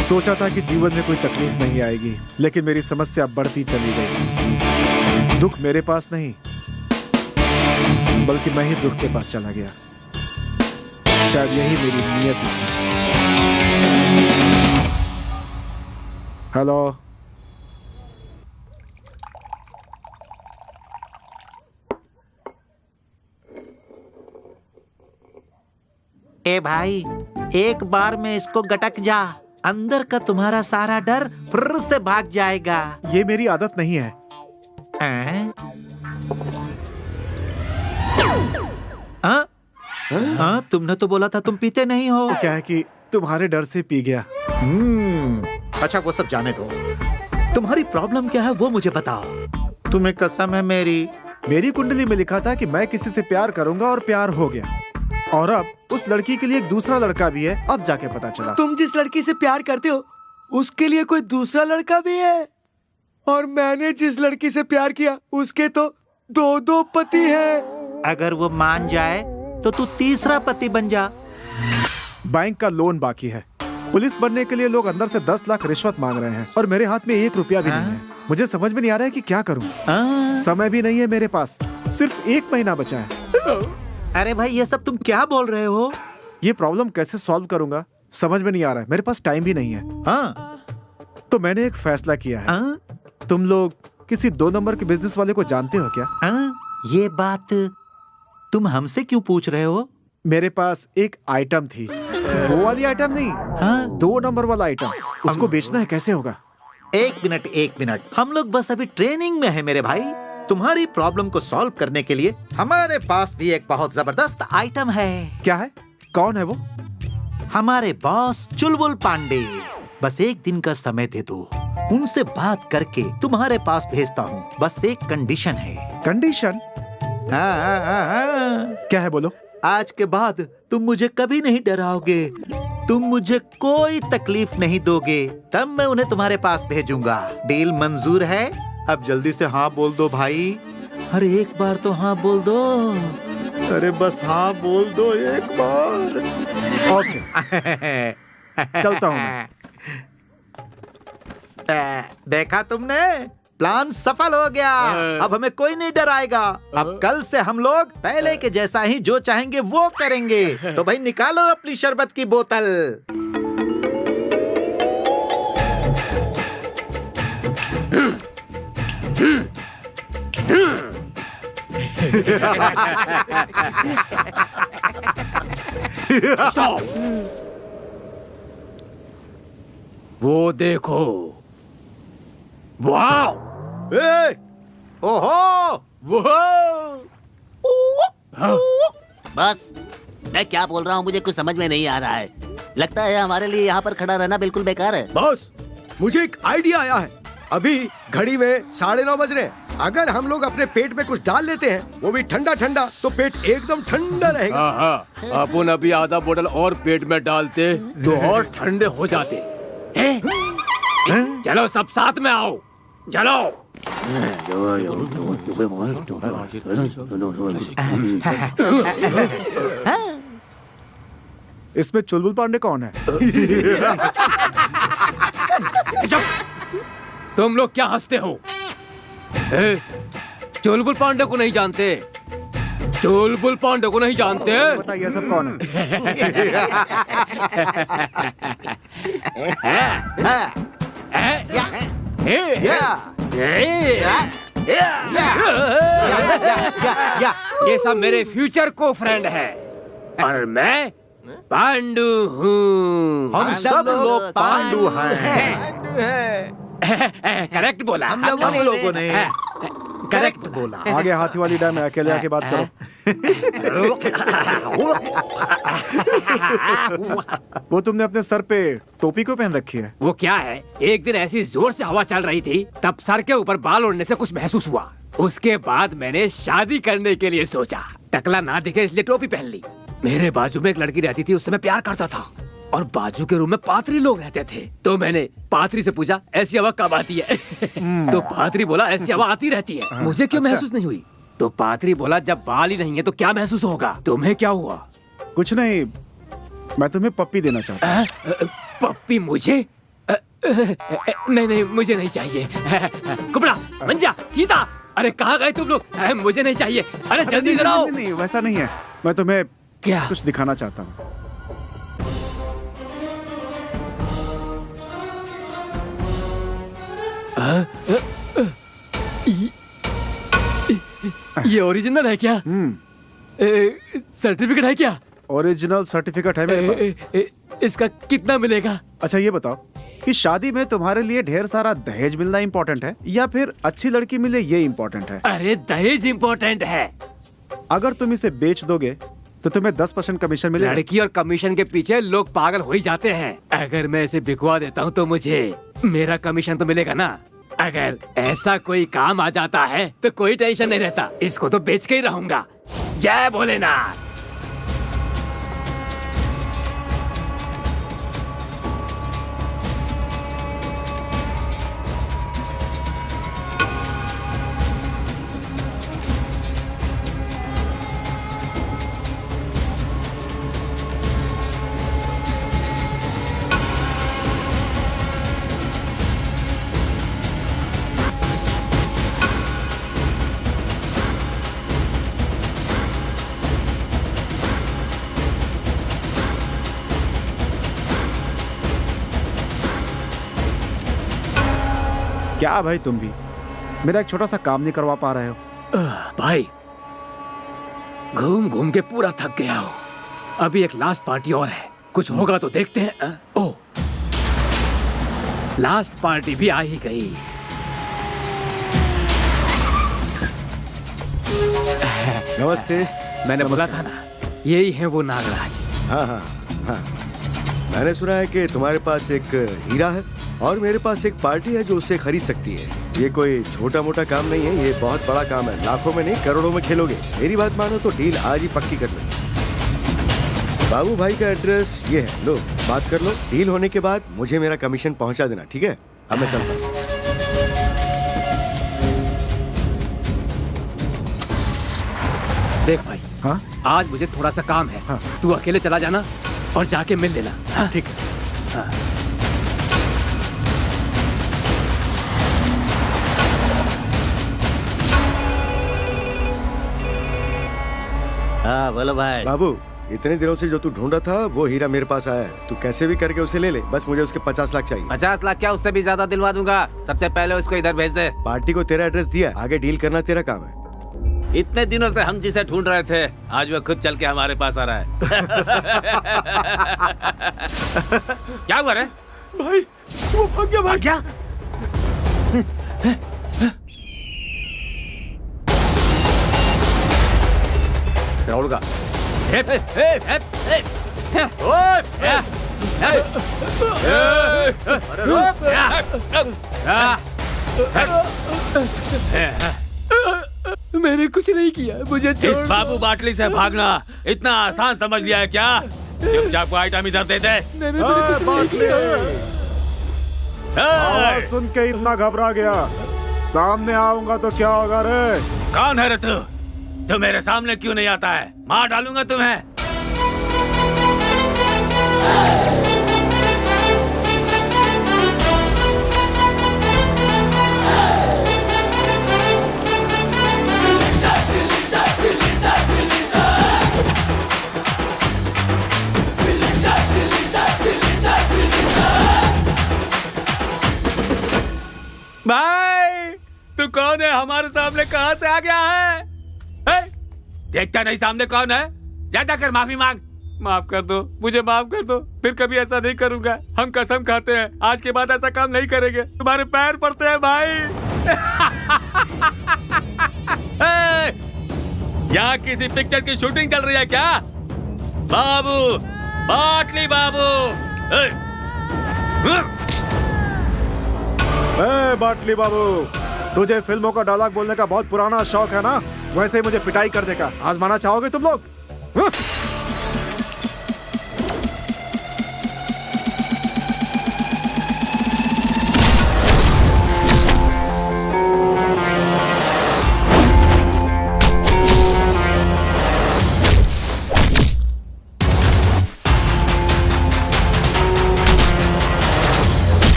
सोचा था कि जीवन में कोई तकलीफ नहीं आएगी, लेकिन मेरी समस्या बढ़ती चली गई। दुख मेरे पास नहीं, बल्कि मैं ही दुख के पास चला गया। शायद यही मेरी नीयत है। हेलो। ए भाई, एक बार में इसको गटक जा, अंदर का तुम्हारा सारा डर फिर से भाग जाएगा। ये मेरी आदत नहीं है। तुमने तो बोला था तुम पीते नहीं हो। क्या है कि तुम्हारे डर से पी गया। अच्छा वो सब जाने दो, तुम्हारी प्रॉब्लम क्या है वो मुझे बताओ। तुम्हें कसम है मेरी कुंडली में लिखा था कि मैं किसी से प्यार करूंगा और प्यार हो गया। और अब उस लड़की के लिए एक दूसरा लड़का भी है। अब जाके पता चला। तुम जिस लड़की से प्यार करते हो उसके लिए कोई दूसरा लड़का भी है, और मैंने जिस लड़की से प्यार किया उसके तो 2 पति हैं। अगर वो मान जाए तो तू तीसरा पति बन जा। बैंक का लोन बाकी है। पुलिस बनने के लिए लोग अंदर से 10 लाख रिश्वत मांग रहे हैं और मेरे हाथ में 1 रुपया भी नहीं है। मुझे समझ में नहीं आ रहा है कि क्या करूं। समय भी नहीं है मेरे पास, सिर्फ 1 महीना बचा है। अरे भाई ये सब तुम क्या बोल रहे हो? ये प्रॉब्लम कैसे सॉल्व करूंगा समझ में नहीं आ रहा है। मेरे पास टाइम भी नहीं है। हाँ। तो मैंने एक फैसला किया है। तुम लोग किसी 2 नंबर के बिजनेस वाले को जानते हो क्या? ये बात तुम हमसे क्यों पूछ रहे हो? मेरे पास एक आइटम थी, वो वाली आइटम नहीं, 2 नंबर वाला आइटम। उसको बेचना है, कैसे होगा? 1 मिनट, हम लोग बस अभी ट्रेनिंग में है मेरे भाई। तुम्हारी प्रॉब्लम को सॉल्व करने के लिए हमारे पास भी एक बहुत जबरदस्त आइटम है। क्या है? कौन है वो? हमारे बॉस चुलबुल पांडे। बस 1 दिन का समय दे दो, उनसे बात करके तुम्हारे पास भेजता हूँ। बस एक कंडीशन है। कंडीशन? क्या है बोलो? आज के बाद तुम मुझे कभी नहीं डराओगे, तुम मुझे कोई तकलीफ नहीं दोगे, तब मैं उन्हें तुम्हारे पास भेजूंगा। डील मंजूर है? अब जल्दी से हाँ बोल दो भाई। अरे एक बार तो हाँ बोल दो। अरे बस हाँ बोल दो एक बार। ओके, चलता हूँ मैं। देखा तुमने, प्लान सफल हो गया। अब हमें कोई नहीं डराएगा। अब कल से हम लोग पहले के जैसा ही जो चाहेंगे वो करेंगे। तो भाई निकालो अपनी शरबत की बोतल। वो देखो, वाह, ओहो, बस मैं क्या बोल रहा हूँ मुझे कुछ समझ में नहीं आ रहा है। लगता है हमारे लिए यहाँ पर खड़ा रहना बिल्कुल बेकार है। बॉस, मुझे एक आइडिया आया है। अभी घड़ी में 9:30 बज रहे हैं। अगर हम लोग अपने पेट में कुछ डाल लेते हैं, वो भी ठंडा ठंडा, तो पेट एकदम ठंडा रहेगा। अपन अभी आधा बोतल और पेट में डालते तो और ठंडे हो जाते। चलो सब साथ में आओ, चलो। इसमें चुलबुल पांडे कौन है? तुम लोग क्या हंसते हो? चुलबुल पांडे को नहीं जानते? चुलबुल पांडे को नहीं जानते? बताइए सब कौन ये सब मेरे फ्यूचर को फ्रेंड है और मैं पांडु हूँ। हम सब लोग पांडु हैं। करेक्ट बोला। हम लोगों ने करेक्ट बोला। आगे हाथी वाली डैम में अकेले आके बात करो। वो तुमने अपने सर पे टोपी क्यों पहन रखी है? वो क्या है, एक दिन ऐसी जोर से हवा चल रही थी, तब सर के ऊपर बाल उड़ने से कुछ महसूस हुआ। उसके बाद मैंने शादी करने के लिए सोचा। टकला ना दिखे इसलिए टोपी पहन ली। मेरे बाजू में एक लड़की रहती थी, उससे मैं प्यार करता था और बाजू के रूम में पात्री लोग रहते थे। तो मैंने पात्री से पूछा ऐसी हवा कब आती है? तो पात्री बोला ऐसी हवा आती रहती है। मुझे क्यों महसूस नहीं हुई? तो पात्री बोला जब बाल ही नहीं है तो क्या महसूस होगा? तुम्हें क्या हुआ? कुछ नहीं, मैं तुम्हें पप्पी देना चाहता हूँ। पप्पी मुझे? नहीं नहीं, मुझे नहीं चाहिए। कुबड़ा, मंजा, सीता, अरे कहाँ गए तुम लोग? मुझे नहीं चाहिए। अरे जल्दी कराओ। नहीं, वैसा नहीं है। मैं तुम्हें क्या कुछ दिखाना चाहता हूँ। ये ओरिजिनल है क्या? सर्टिफिकेट है क्या? ओरिजिनल सर्टिफिकेट है मेरे पास। इसका कितना मिलेगा? अच्छा ये बताओ कि शादी में तुम्हारे लिए ढेर सारा दहेज मिलना इम्पोर्टेंट है या फिर अच्छी लड़की मिले ये इम्पोर्टेंट है? अरे दहेज इम्पोर्टेंट है। अगर तुम इसे बेच दोगे तो तुम्हें 10% कमीशन मिलेगा। लड़की और कमीशन के पीछे लोग पागल हो ही जाते हैं। अगर मैं इसे बिकवा देता हूँ तो मुझे मेरा कमीशन तो मिलेगा ना। अगर ऐसा कोई काम आ जाता है तो कोई टेंशन नहीं रहता। इसको तो बेच के ही रहूंगा। जय भोलेनाथ। क्या भाई तुम भी मेरा एक छोटा सा काम नहीं करवा पा रहे हो? भाई घूम घूम के पूरा थक गया हूँ। अभी एक लास्ट पार्टी और है, कुछ होगा तो देखते हैं। ओह, लास्ट पार्टी भी आ ही गई। नमस्ते। मैंने बोला था ना, यही है वो नागराज। हाँ हाँ हाँ, मैंने सुना है कि तुम्हारे पास एक हीरा है और मेरे पास एक पार्टी है जो उससे खरीद सकती है। ये कोई छोटा मोटा काम नहीं है, ये बहुत बड़ा काम है। लाखों में नहीं, करोड़ों में खेलोगे। मेरी बात मानो तो डील आज ही पक्की कर लो। बाबू भाई का एड्रेस ये है, लो बात कर लो। डील होने के बाद मुझे मेरा कमीशन पहुंचा देना, ठीक है? अब मैं चलता हूँ। देख भाई, हाँ आज मुझे थोड़ा सा काम है। हाँ। तू अकेले चला जाना और जाके मिल लेना। हाँ? ठीक है। हाँ। हाँ बोलो भाई। बाबू, इतने दिनों से जो तू ढूंढा था वो हीरा मेरे पास आया है। तू कैसे भी करके उसे ले ले, बस मुझे उसके 50 लाख चाहिए। 50 लाख क्या, उससे भी ज्यादा दिलवा दूंगा। सबसे पहले उसको इधर भेज दे। पार्टी को तेरा एड्रेस दिया, आगे डील करना तेरा काम है। इतने दिनों से हम जिसे ढूंढ रहे थे, आज वो खुद चल के हमारे पास आ रहा है। क्या हुआ रे भाई? वो भाग गया भाई। क्या? राहुल का मैंने कुछ नहीं किया, मुझे इस बाबू बाटली से भागना इतना आसान समझ लिया है क्या? चुपचाप को आइटम इधर दे दे। मैंने कुछ नहीं किया। आवाज सुन के इतना घबरा गया, सामने आऊंगा तो क्या होगा रे? कौन है रे तू? तू मेरे सामने क्यों नहीं आता है? मार डालूंगा तुम्हें। भाई तू कौन है? हमारे सामने कहां से आ गया है? देखता नहीं सामने कौन है? जा जाकर माफी मांग। माफ कर दो, मुझे माफ कर दो, फिर कभी ऐसा नहीं करूंगा। हम कसम खाते हैं आज के बाद ऐसा काम नहीं करेंगे। तुम्हारे पैर पड़ते हैं भाई। यहाँ किसी पिक्चर की शूटिंग चल रही है क्या? बाबू, बाटली बाबू। बाटली बाबू, तुझे फिल्मों का डायलॉग बोलने का बहुत पुराना शौक है ना? वैसे ही मुझे पिटाई कर देगा। आजमाना चाहोगे तुम लोग?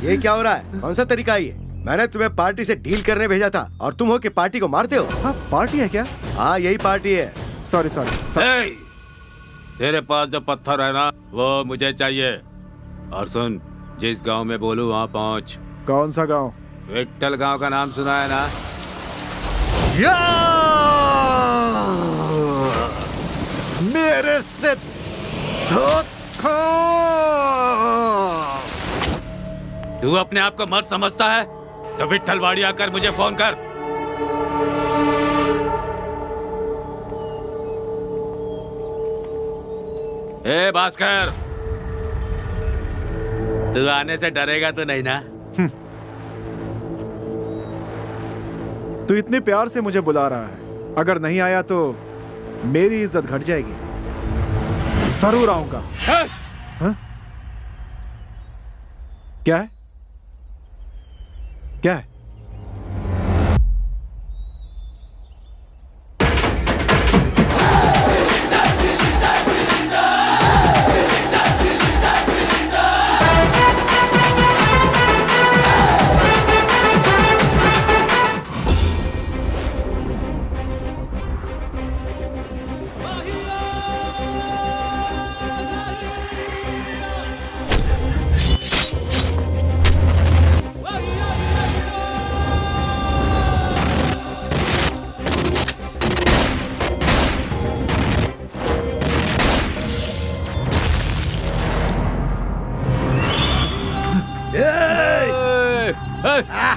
ये क्या हो रहा है? कौन सा तरीका है ये? मैंने तुम्हें पार्टी से डील करने भेजा था और तुम हो कि पार्टी को मारते हो। हाँ, पार्टी है क्या? हाँ यही पार्टी है। Sorry sorry. तेरे पास जो पत्थर है ना वो मुझे चाहिए। और सुन, जिस गांव में बोलूं वहां पहुंच। कौन सा गांव? विट्ठल गांव का नाम सुना है ना? मेरे से धोखा। तू अपने आप को मर्द समझता है तो विट्ठलवाड़ी आकर मुझे फोन कर। ए भास्कर, तू आने से डरेगा तो नहीं ना? तू इतने प्यार से मुझे बुला रहा है, अगर नहीं आया तो मेरी इज्जत घट जाएगी। जरूर आऊंगा। हाँ? क्या है? क्या है?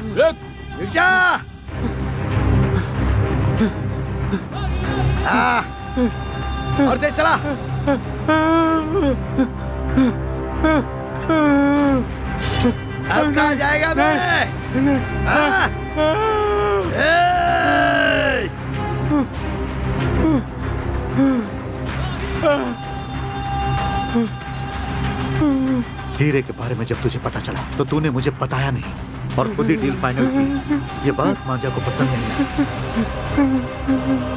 रुक जा। और तेज चला। अब कहाँ जाएगा मैं? हीरे के बारे में जब तुझे पता चला तो तूने मुझे बताया नहीं और खुद ही डील फाइनल की। ये बात मांझा को पसंद नहीं आई।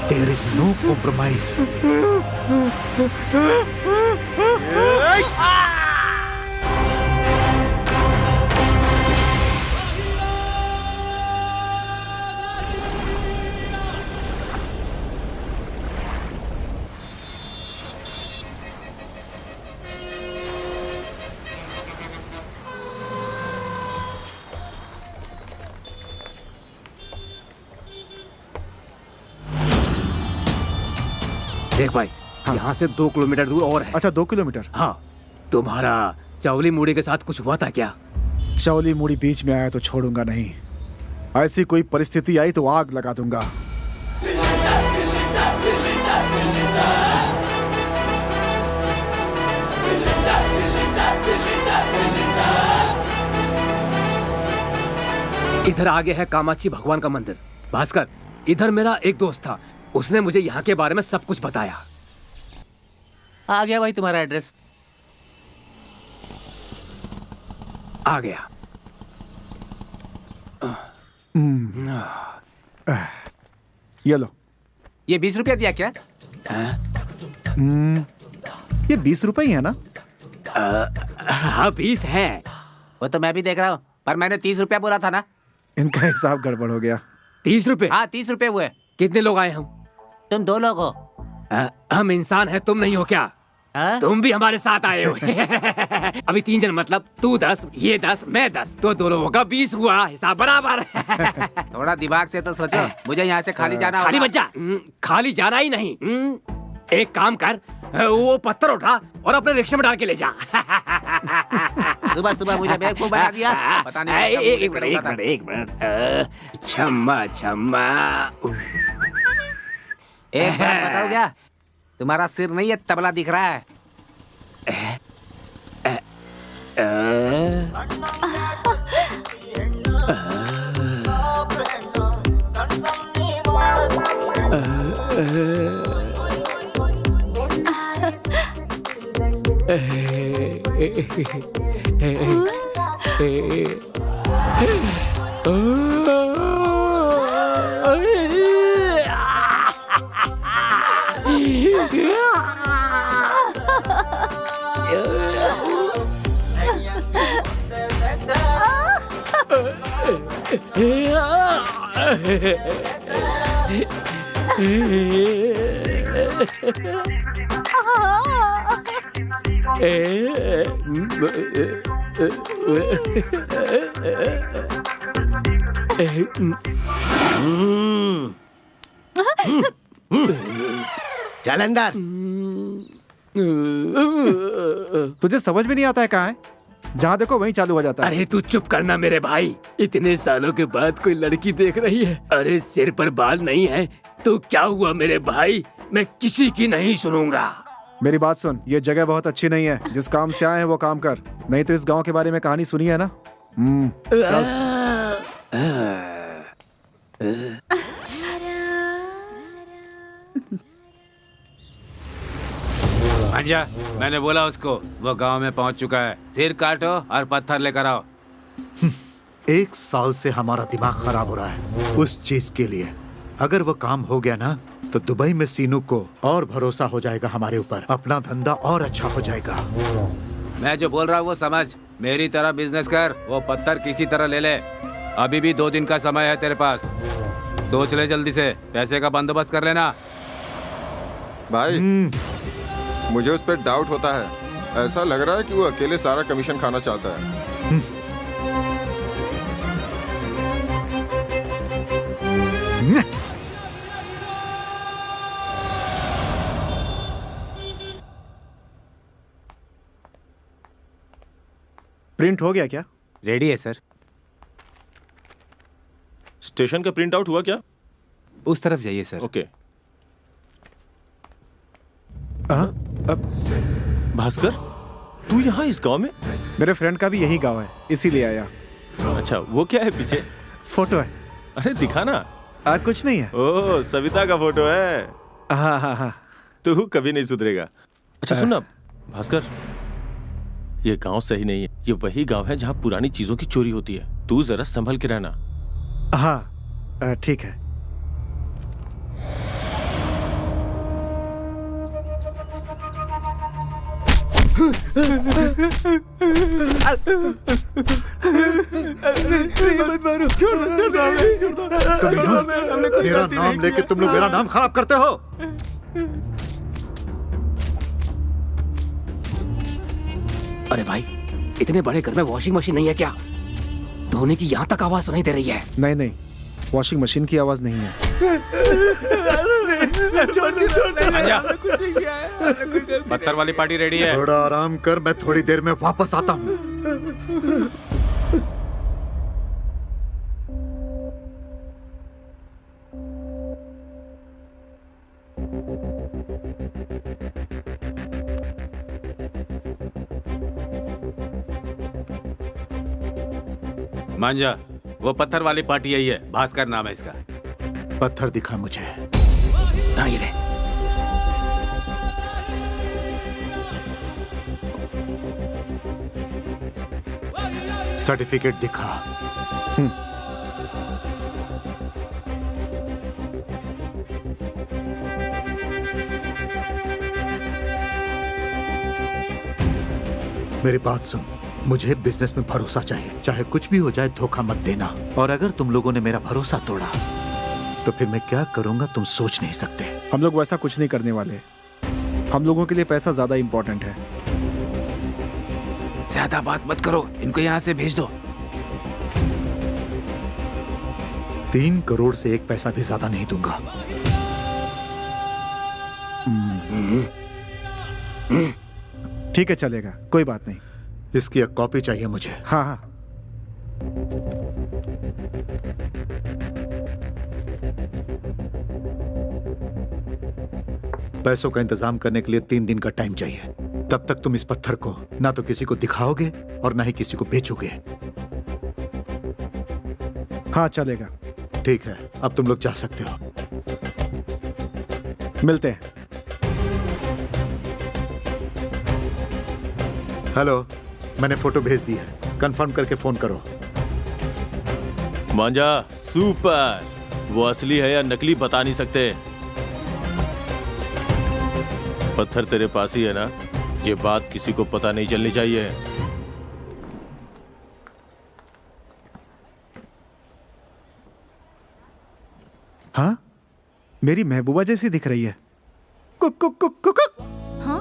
There is no compromise. देख भाई, यहाँ से 2 किलोमीटर दूर और है। अच्छा, 2 किलोमीटर? हाँ। तुम्हारा चौली मुड़ी के साथ कुछ हुआ था क्या? चौली मुड़ी बीच में आया तो छोड़ूंगा नहीं। ऐसी कोई परिस्थिति आई तो आग लगा दूंगा। इधर आगे है कामाक्षी भगवान का मंदिर। भास्कर, इधर मेरा एक दोस्त था, उसने मुझे यहाँ के बारे में सब कुछ बताया। आ गया भाई तुम्हारा एड्रेस। आ गया। ये लो। ये 20 रुपया दिया क्या? ये 20 रुपए ही है ना? हाँ 20 है। वो तो मैं भी देख रहा हूँ, पर मैंने 30 रुपया बोला था ना। इनका हिसाब गड़बड़ हो गया। 30 रुपए? हाँ 30 रुपए हुए। कितने लोग आए हम? तुम 2 लोग हो। हम इंसान हैं, तुम नहीं हो क्या? तुम भी हमारे साथ आए हो। अभी 3 जन, मतलब तू 10, ये 10, मैं 10, तो 2 लोगों का 20 हुआ। हिसाब बराबर। थोड़ा दिमाग से तो सोचो, मुझे यहाँ से खाली जाना। खाली बच्चा, खाली जाना ही नहीं। एक काम कर, वो पत्थर उठा और अपने रिक्शे में डाल के ले जा। सुबह सुबह मुझे बेवकूफ बना दिया। पता नहीं। एक मिनट। क्षमा क्षमा। एक बात बताओ क्या? तुम्हारा सिर नहीं है, तबला दिख रहा है। चल अंदर। तुझे समझ में नहीं आता है कहाँ है? जहाँ देखो वहीं चालू हो जाता है। अरे तू चुप करना मेरे भाई, इतने सालों के बाद कोई लड़की देख रही है। अरे सिर पर बाल नहीं है तो क्या हुआ मेरे भाई, मैं किसी की नहीं सुनूंगा। मेरी बात सुन, ये जगह बहुत अच्छी नहीं है। जिस काम से आए हैं वो काम कर, नहीं तो इस गांव के बारे में कहानी सुनी है ना। चल। अंजा, मैंने बोला उसको, वो गांव में पहुंच चुका है। सिर काटो और पत्थर लेकर आओ। 1 साल से हमारा दिमाग खराब हो रहा है उस चीज के लिए। अगर वो काम हो गया ना तो दुबई में सीनू को और भरोसा हो जाएगा हमारे ऊपर, अपना धंधा और अच्छा हो जाएगा। मैं जो बोल रहा हूँ वो समझ, मेरी तरह बिजनेस कर, वो पत्थर किसी तरह ले ले। अभी भी 2 दिन का समय है तेरे पास, सोच ले जल्दी से, पैसे का बंदोबस्त कर लेना। भाई मुझे उस पर डाउट होता है। ऐसा लग रहा है कि वो अकेले सारा कमीशन खाना चाहता है। प्रिंट हो गया क्या? रेडी है सर। स्टेशन का प्रिंट आउट हुआ क्या? उस तरफ जाइए सर। ओके। भास्कर, तू यहाँ इस गांव में? मेरे फ्रेंड का भी यही गांव है, इसीलिए आया। अच्छा, वो क्या है पीछे? फोटो है। अरे दिखाना। कुछ नहीं है। ओह, सविता का फोटो है। हाँ हाँ हाँ। तू कभी नहीं सुधरेगा। अच्छा सुन ना भास्कर, ये गांव सही नहीं है। ये वही गांव है जहाँ पुरानी चीजों की चोरी होती है। तू जरा संभल के रहना। हाँ ठीक है। मेरा नाम लेके तुम लोग मेरा नाम खराब करते हो। अरे भाई, इतने बड़े घर में वॉशिंग मशीन नहीं है क्या? धोने की यहाँ तक आवाज सुनाई दे रही है। नहीं नहीं, वॉशिंग मशीन की आवाज नहीं है। पत्थर वाली पार्टी रेडी है। थोड़ा आराम कर, मैं थोड़ी देर में वापस आता हूँ। मांझा, वो पत्थर वाली पार्टी यही है, भास्कर नाम है इसका। पत्थर दिखा मुझे। हाँ ये ले। सर्टिफिकेट दिखा। मेरी बात सुन, मुझे बिजनेस में भरोसा चाहिए। चाहे कुछ भी हो जाए, धोखा मत देना। और अगर तुम लोगों ने मेरा भरोसा तोड़ा तो फिर मैं क्या करूंगा तुम सोच नहीं सकते। हम लोग वैसा कुछ नहीं करने वाले। हम लोगों के लिए पैसा ज्यादा इंपॉर्टेंट है। ज्यादा बात मत करो, इनको यहाँ से भेज दो। 3 करोड़ से 1 पैसा भी ज्यादा नहीं दूंगा। ठीक है, चलेगा, कोई बात नहीं। इसकी एक कॉपी चाहिए मुझे। हाँ हाँ। पैसों का इंतजाम करने के लिए 3 दिन का टाइम चाहिए। तब तक तुम इस पत्थर को ना तो किसी को दिखाओगे और ना ही किसी को बेचोगे। हाँ चलेगा। ठीक है, अब तुम लोग जा सकते हो। मिलते हैं। हेलो, मैंने फोटो भेज दी है, कंफर्म करके फोन करो। मांझा सुपर, वो असली है या नकली बता नहीं सकते। पत्थर तेरे पास ही है ना? ये बात किसी को पता नहीं चलनी चाहिए। हाँ, मेरी महबूबा जैसी दिख रही है। Cook cook cook cook cook. हाँ?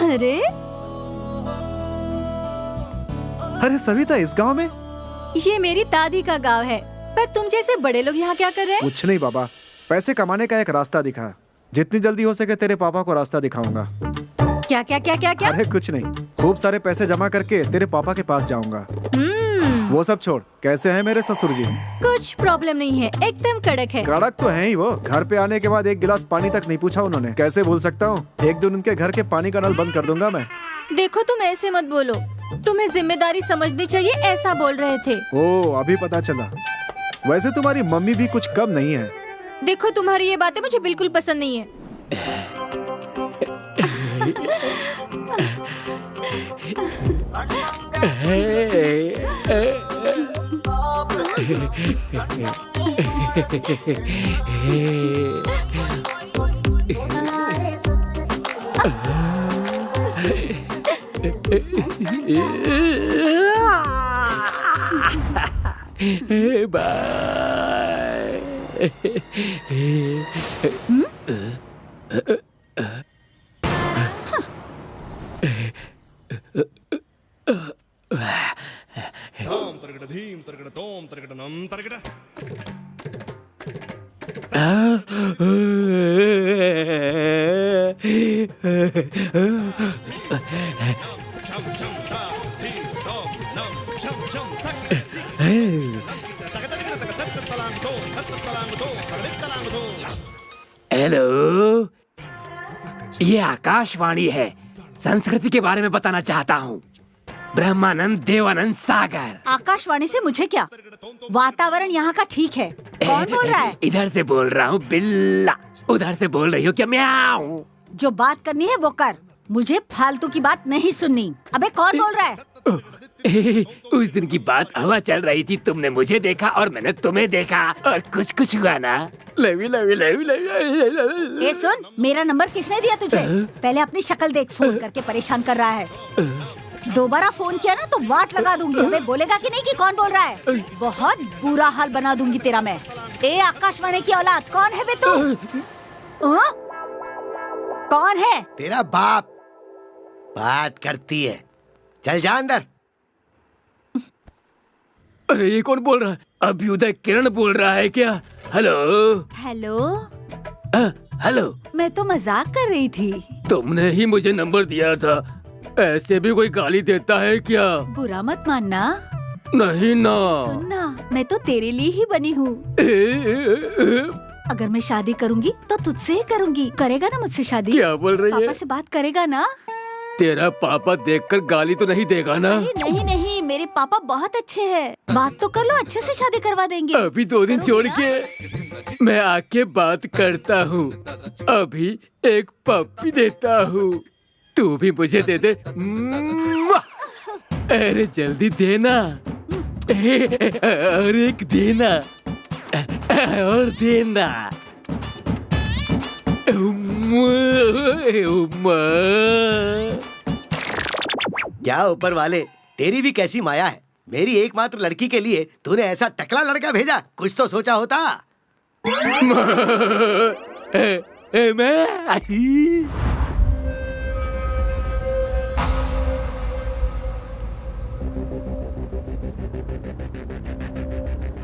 अरे अरे सविता, इस गांव में? ये मेरी दादी का गांव है, पर तुम जैसे बड़े लोग यहाँ क्या कर रहे हैं? कुछ नहीं बाबा, पैसे कमाने का एक रास्ता दिखा। जितनी जल्दी हो सके तेरे पापा को रास्ता दिखाऊंगा। क्या क्या क्या क्या क्या? अरे कुछ नहीं, खूब सारे पैसे जमा करके तेरे पापा के पास जाऊंगा। वो सब छोड़, कैसे हैं मेरे ससुर जी? कुछ प्रॉब्लम नहीं है, एकदम कड़क है। कड़क तो है ही वो। घर पे आने के बाद एक गिलास पानी तक नहीं पूछा उन्होंने। कैसे भूल सकता हूँ? एक दिन उनके घर के पानी का नल बंद कर दूंगा मैं। देखो तुम ऐसे मत बोलो, तुम्हें जिम्मेदारी समझनी चाहिए, ऐसा बोल रहे थे। ओ, अभी पता चला। वैसे तुम्हारी मम्मी भी कुछ कम नहीं है। देखो तुम्हारी ये बातें मुझे बिल्कुल पसंद नहीं है। हेलो, ये आकाशवाणी है। संस्कृति के बारे में बताना चाहता हूँ। ब्रह्मानंद देवानंद सागर। आकाशवाणी से मुझे क्या? वातावरण यहाँ का ठीक है। कौन बोल रहा है? इधर से बोल रहा हूँ बिल्ला। उधर से बोल रही हो क्या? म्याऊं। जो बात करनी है वो कर, मुझे फालतू की बात नहीं सुननी। अबे कौन बोल रहा है? उस दिन की बात हवा चल रही थी, तुमने मुझे देखा और मैंने तुम्हें देखा और कुछ कुछ हुआ ना। लवी लवी लवी लवी। ए सुन, मेरा नंबर किसने दिया तुझे? पहले अपनी शक्ल देख। फोन करके परेशान कर रहा है। दोबारा फोन किया ना तो वाट लगा दूंगी। हमें बोलेगा कि नहीं कि कौन बोल रहा है? बहुत बुरा हाल बना दूंगी तेरा मैं। ए आकाशवाणी की औलाद, कौन है बे तू? कौन है? तेरा बाप बात करती है। चल जा अंदर। अरे ये कौन बोल रहा है? अभ्युदय किरण बोल रहा है क्या? Hello hello hello. मैं तो मजाक कर रही थी। तुमने ही मुझे नंबर दिया था। ऐसे भी कोई गाली देता है क्या? बुरा मत मानना। नहीं ना। सुनना, मैं तो तेरे लिए ही बनी हूँ। अगर मैं शादी करूँगी तो तुझसे ही करूँगी। करेगा ना मुझसे शादी? क्या बोल रही है? पापा से बात करेगा ना? तेरा पापा देखकर गाली तो नहीं देगा ना? नहीं नहीं, मेरे पापा बहुत अच्छे हैं। बात तो कर लो, अच्छे से शादी करवा देंगे। अभी 2 दिन छोड़ के मैं आके बात करता हूँ। अभी एक पप्पी देता हूँ, तू भी मुझे दे दे। अरे जल्दी देना। और एक देना और देना। क्या ऊपर वाले, तेरी भी कैसी माया है। मेरी एकमात्र लड़की के लिए तूने ऐसा टकला लड़का भेजा। कुछ तो सोचा होता।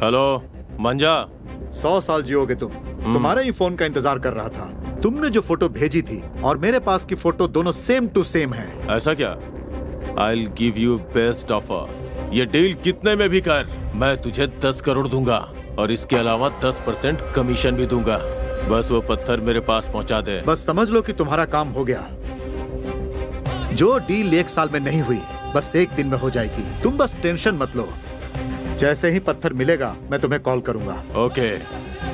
हेलो मंजा। 100 साल जियोगे तुम। तुम्हारे ही फोन का इंतजार कर रहा था। तुमने जो फोटो भेजी थी और मेरे पास की फोटो दोनों सेम टू सेम है। ऐसा क्या? I'll give you best offer। ये डील कितने में भी कर, मैं तुझे 10 करोड़ दूंगा और इसके अलावा 10% कमीशन भी दूंगा। बस वो पत्थर मेरे पास पहुंचा दे। बस समझ लो कि तुम्हारा काम हो गया। जो डील 1 साल में नहीं हुई, बस 1 दिन में हो जाएगी। तुम बस टेंशन मत लो। जैसे ही पत्थर मिलेगा मैं तुम्हें कॉल करूंगा। Okay,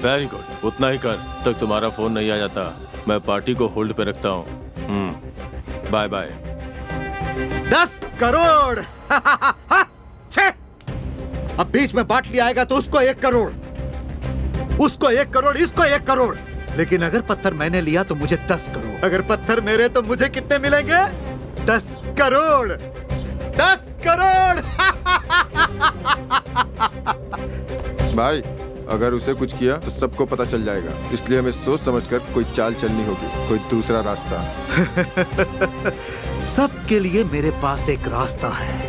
very good. उतना ही कर तक तुम्हारा फोन नहीं आ जाता। मैं पार्टी को होल्ड पे रखता हूँ। Bye bye. 10 करोड़। छे! अब बीच में बाटली आएगा तो उसको 1 करोड़, उसको 1 करोड़, इसको 1 करोड़। लेकिन अगर पत्थर मैंने लिया तो मुझे 10 करोड़। अगर पत्थर मेरे तो मुझे कितने मिलेंगे? 10 करोड़। 10 करोड़। भाई, अगर उसे कुछ किया तो सबको पता चल जाएगा, इसलिए हमें सोच समझकर कोई चाल चलनी होगी, कोई दूसरा रास्ता। सबके लिए मेरे पास एक रास्ता है।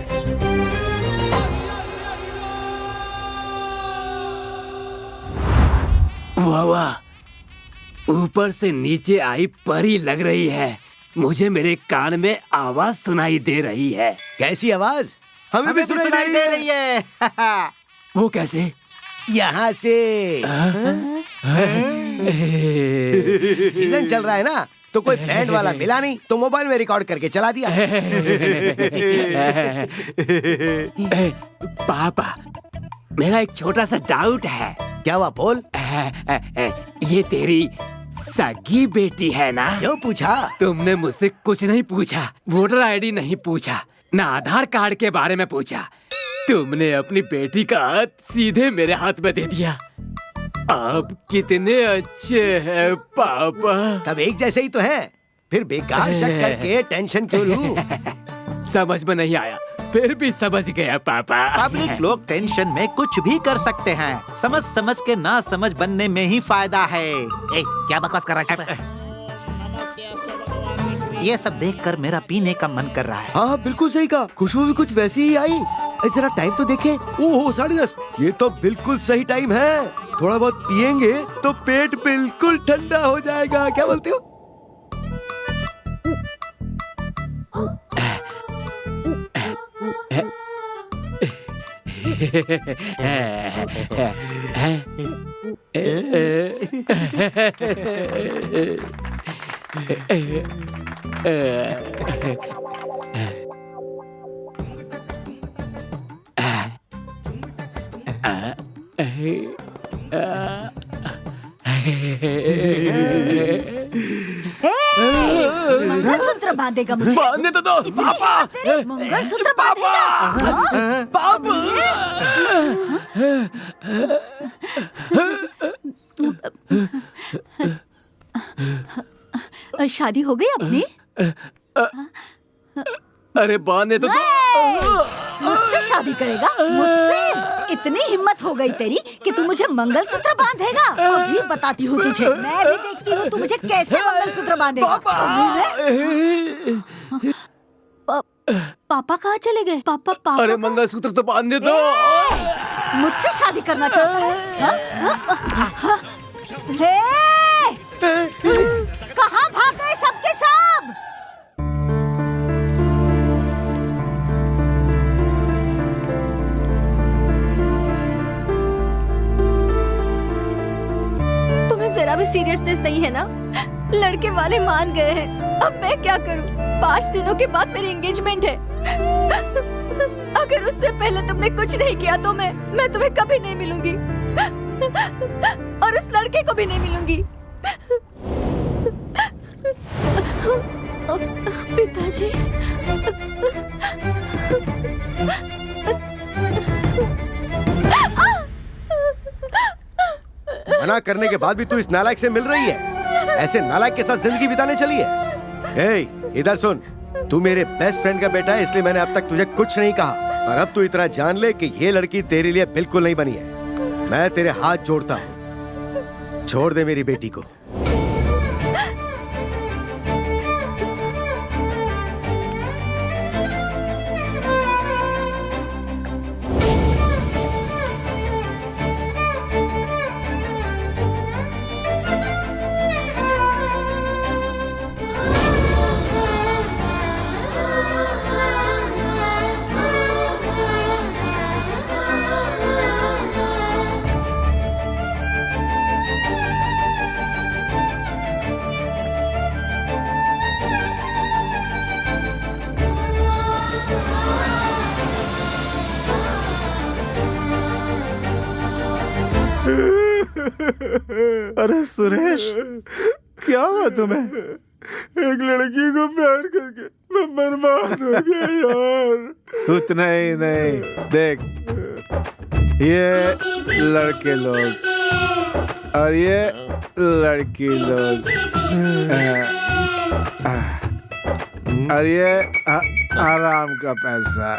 वाह वाह, ऊपर से नीचे आई परी लग रही है। मुझे मेरे कान में आवाज सुनाई दे रही है। कैसी आवाज? हमें भी सुनाई दे रही है। वो कैसे? यहाँ से। सीजन चल रहा है ना, तो कोई बैंड वाला मिला नहीं तो मोबाइल में रिकॉर्ड करके चला दिया। पापा, मेरा एक छोटा सा डाउट है। क्या हुआ, बोल। ये तेरी सगी बेटी है ना? क्यों पूछा? तुमने मुझसे कुछ नहीं पूछा, वोटर आईडी नहीं पूछा, ना आधार कार्ड के बारे में पूछा। तुमने अपनी बेटी का हाथ सीधे मेरे हाथ में दे दिया। आप कितने अच्छे हैं पापा। सब एक जैसे ही तो हैं, फिर बेकार शक करके टेंशन क्यों लूं? समझ में नहीं आया, फिर भी समझ गया पापा। पब्लिक लोग टेंशन में कुछ भी कर सकते हैं। समझ समझ के ना समझ बनने में ही फायदा है। क्या बकवास कर रहा है? ये सब देखकर मेरा पीने का मन कर रहा है। हाँ बिल्कुल सही कहा, खुशबू भी कुछ वैसी ही आई। जरा टाइम तो देखें। ओहो 10:30, ये तो बिल्कुल सही टाइम है। थोड़ा बहुत पिएंगे तो पेट बिल्कुल ठंडा हो जाएगा। क्या बोलते हो? मंगलसूत्र बांधेगा मुझे? बांधने तो दो पापा। मंगलसूत्र बांधेगा? पापा शादी हो गई अपनी? अरे बांधने तो दो। मुझसे शादी करेगा? मुझसे? इतनी हिम्मत हो गई तेरी कि तू मुझे मंगलसूत्र बांधेगा? अभी बताती हूँ तुझे। मैं भी देखती हूँ तू मुझे कैसे मंगलसूत्र बांधेगा। पापा कहाँ चले गए? पापा अरे मंगलसूत्र तो बांधने दो। मुझसे शादी करना चाहता है? कहाँ भाग गए सबके सब? तुम्हें जरा भी सीरियसनेस नहीं है ना? लड़के वाले मान गए हैं, अब मैं क्या करूं? 5 दिनों के बाद मेरी एंगेजमेंट है। अगर उससे पहले तुमने कुछ नहीं किया तो मैं तुम्हें कभी नहीं मिलूंगी और उस लड़के को भी नहीं मिलूंगी। पिताजी, मना करने के बाद भी तू इस नालायक से मिल रही है? ऐसे नालायक के साथ जिंदगी बिताने चली है? ए, इधर सुन, तू मेरे बेस्ट फ्रेंड का बेटा है, इसलिए मैंने अब तक तुझे कुछ नहीं कहा। और अब तू इतना जान ले कि ये लड़की तेरे लिए बिल्कुल नहीं बनी है। मैं तेरे हाथ जोड़ता हूँ, छोड़ दे मेरी बेटी को। अरे सुरेश, क्या हुआ तुम्हें? एक लड़की को प्यार करके मैं बर्बाद हो गया यार। उतना ही नहीं, देख ये लड़के लोग और ये लड़की लोग और ये आराम का पैसा।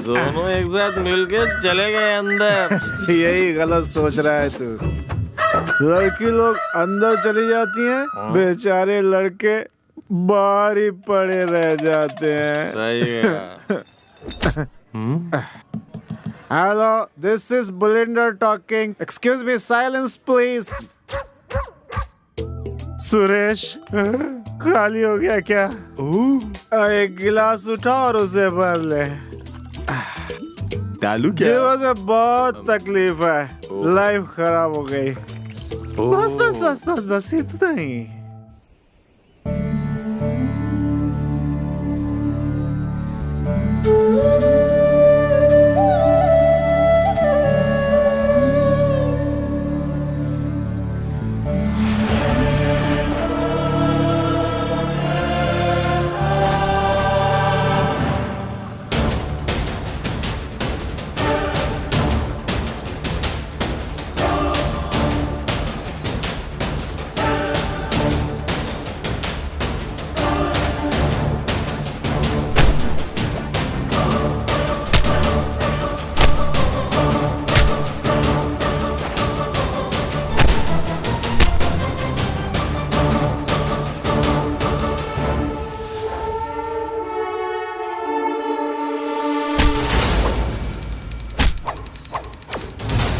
दोनों एक साथ मिलके चले गए अंदर। यही गलत सोच रहा है तू। लड़की लोग अंदर चली जाती हैं, बेचारे लड़के बाहर ही पड़े रह जाते हैं। सही है। Hello, this is Bulinder talking. Excuse me, silence please. Suresh, खाली हो गया क्या? एक गिलास उठा और उसे भर ले। डालू क्या? जीवन में बहुत तकलीफ है, लाइफ खराब हो गई। बस बस बस बस बस इतना ही।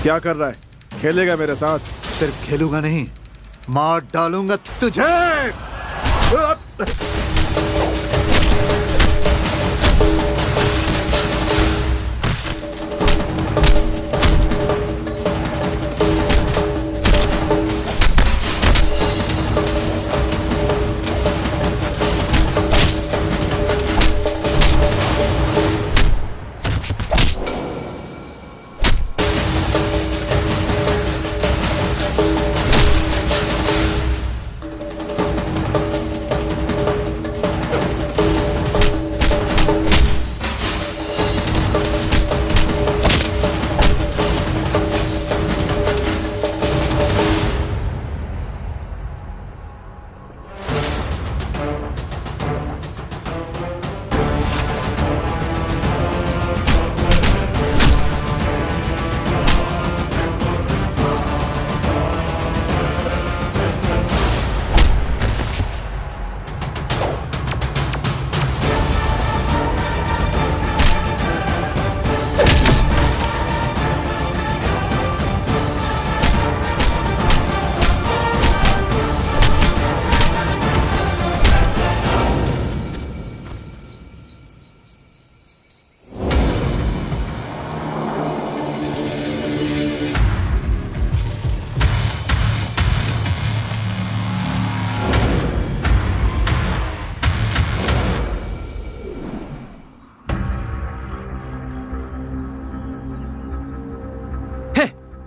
क्या कर रहा है? खेलेगा मेरे साथ? सिर्फ खेलूंगा नहीं, मार डालूंगा तुझे।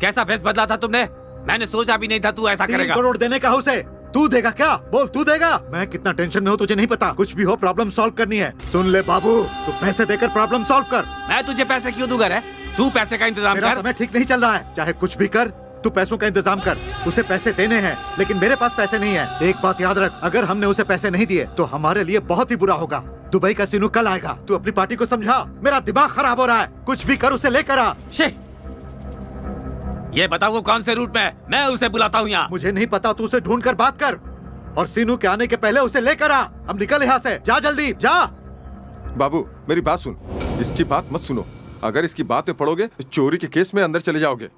कैसा भेष बदला था तुमने? मैंने सोचा भी नहीं था तू ऐसा 3 करेगा। करोड़ देने का उसे। तू देगा क्या? बोल, तू देगा? मैं कितना टेंशन में हूँ तुझे नहीं पता। कुछ भी हो, प्रॉब्लम सॉल्व करनी है। सुन ले बाबू, तू पैसे देकर प्रॉब्लम सॉल्व कर। मैं तुझे पैसे क्यों दूंगा रे? तू पैसे का इंतजाम मेरा कर। समय ठीक नहीं चल रहा है, चाहे कुछ भी कर, तू पैसों का इंतजाम कर। उसे पैसे देने हैं, लेकिन मेरे पास पैसे नहीं है। एक बात याद रख, अगर हमने उसे पैसे नहीं दिए तो हमारे लिए बहुत ही बुरा होगा। दुबई का सीनू कल आएगा, तू अपनी पार्टी को समझा। मेरा दिमाग खराब हो रहा है, कुछ भी कर उसे लेकर आ। ये बताओ वो कौन से रूट में है? मैं उसे बुलाता हूँ यहाँ। मुझे नहीं पता, तू उसे ढूंढ कर बात कर और सीनू के आने के पहले उसे लेकर आ। अब निकल यहाँ से, जा जल्दी जा। बाबू मेरी बात सुन, इसकी बात मत सुनो। अगर इसकी बात में पड़ोगे तो चोरी के केस में अंदर चले जाओगे।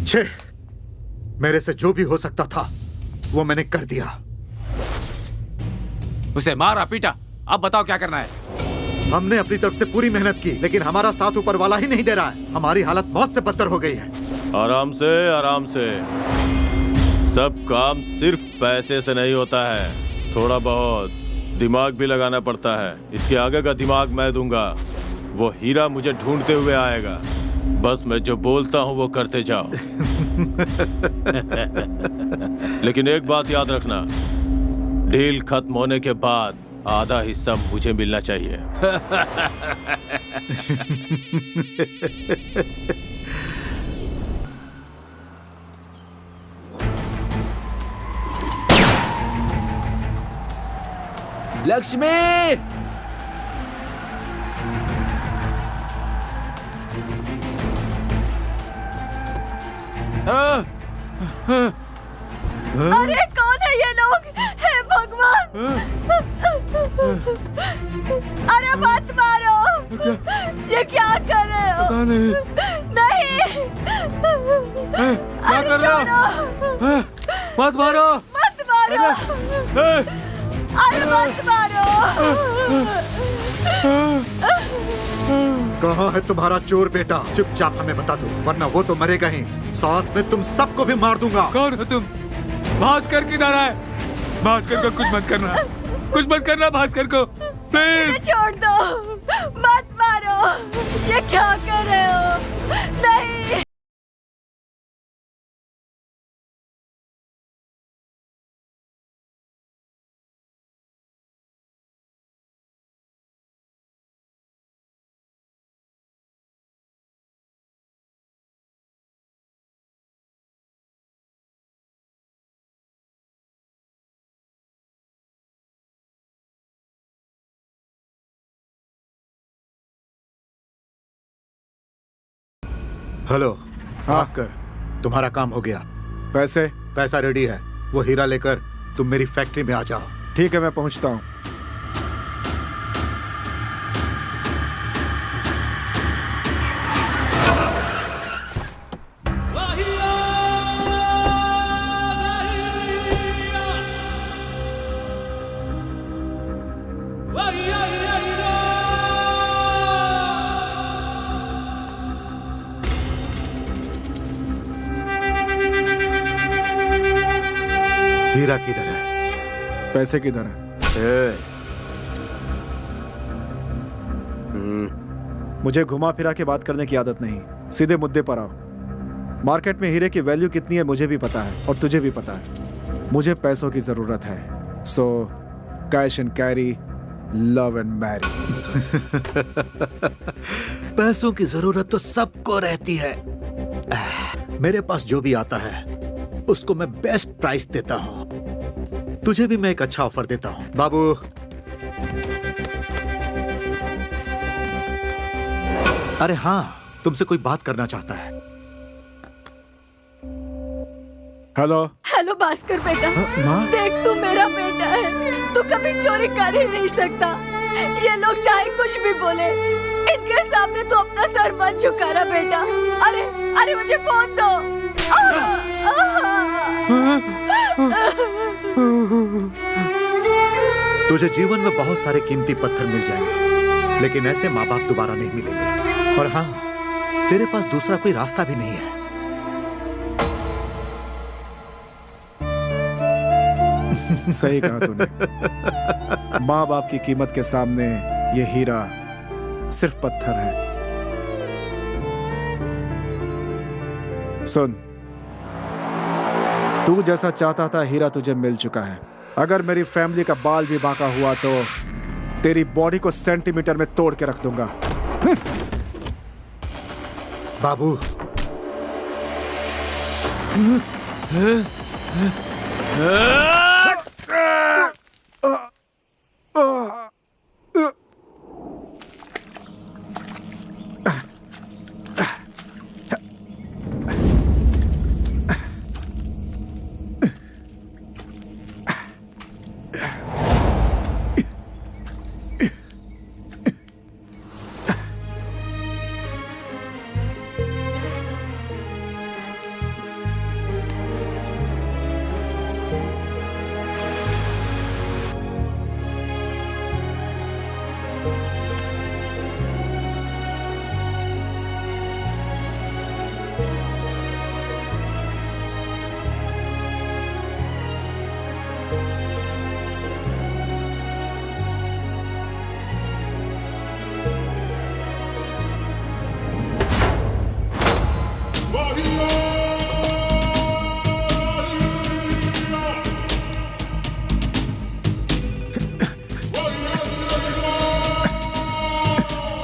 छे, मेरे से जो भी हो सकता था वो मैंने कर दिया। उसे मारा पीटा, अब बताओ क्या करना है? हमने अपनी तरफ से पूरी मेहनत की, लेकिन हमारा साथ ऊपर वाला ही नहीं दे रहा है। हमारी हालत मौत से बदतर हो गई है। आराम से, आराम से। सब काम सिर्फ पैसे से नहीं होता है, थोड़ा बहुत दिमाग भी लगाना पड़ता है। इसके आगे का दिमाग मैं दूंगा। वो हीरा मुझे ढूंढते हुए आएगा। बस मैं जो बोलता हूँ वो करते जाओ। लेकिन एक बात याद रखना, डील खत्म होने के बाद आधा हिस्सा मुझे मिलना चाहिए। लक्ष्मी, अरे कौन है ये लोग? हे भगवान! अरे मत मारो! ये क्या कर रहे हो? नहीं! क्या कर रहे हो? मत मारो! मत मारो! अरे मत मारो! कहाँ है तुम्हारा चोर बेटा? चुपचाप हमें बता दो, वरना वो तो मरेगा ही, साथ में तुम सबको भी मार दूंगा। कौन हो तुम? भास्कर किधर है? भास्कर को कुछ मत करना, कुछ मत करना भास्कर को, प्लीज। छोड़ दो, मत मारो। ये क्या कर रहे हो? नहीं। हेलो भास्कर, तुम्हारा काम हो गया। पैसे? पैसा रेडी है, वो हीरा लेकर तुम मेरी फैक्ट्री में आ जाओ। ठीक है, मैं पहुंचता हूँ। हीरा किधर है? पैसे किधर है? मुझे घुमा फिरा के बात करने की आदत नहीं, सीधे मुद्दे पर आओ। मार्केट में हीरे की वैल्यू कितनी है मुझे भी पता है और तुझे भी पता है। मुझे पैसों की जरूरत है, so cash and carry, love and marry. पैसों की जरूरत तो सबको रहती है। मेरे पास जो भी आता है उसको मैं बेस्ट प्राइस देता हूं। तुझे भी मैं एक अच्छा ऑफर देता हूं बाबू। अरे हाँ, तुमसे कोई बात करना चाहता है। हेलो। हेलो भास्कर बेटा, माँ? देख तू मेरा बेटा है, तू कभी चोरी कर ही नहीं सकता। ये लोग चाहे कुछ भी बोले, इनके सामने तू अपना सर मत झुका रहा बेटा। अरे अरे मुझे फोन दो। तुझे जीवन में बहुत सारे कीमती पत्थर मिल जाएंगे, लेकिन ऐसे माँ बाप दोबारा नहीं मिलेंगे। और हाँ, तेरे पास दूसरा कोई रास्ता भी नहीं है। सही कहा तूने। माँ बाप की कीमत के सामने ये हीरा सिर्फ पत्थर है। सुन, तू जैसा चाहता था हीरा तुझे मिल चुका है। अगर मेरी फैमिली का बाल भी बांका हुआ तो तेरी बॉडी को सेंटीमीटर में तोड़ के रख दूंगा। बाबू,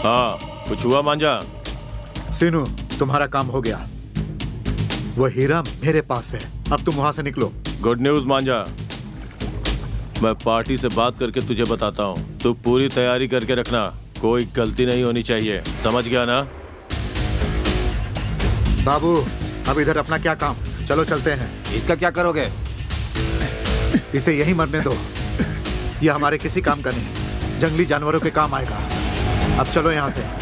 हाँ, कुछ हुआ मांझा? सीनू, तुम्हारा काम हो गया। वो हीरा मेरे पास है, अब तुम वहां से निकलो। गुड न्यूज मांझा, मैं पार्टी से बात करके तुझे बताता हूँ। तू पूरी तैयारी करके रखना, कोई गलती नहीं होनी चाहिए, समझ गया ना? बाबू, अब इधर अपना क्या काम, चलो चलते हैं। इसका क्या करोगे? इसे यहीं मरने दो, ये हमारे किसी काम का नहीं, जंगली जानवरों के काम आएगा। अब चलो यहाँ से।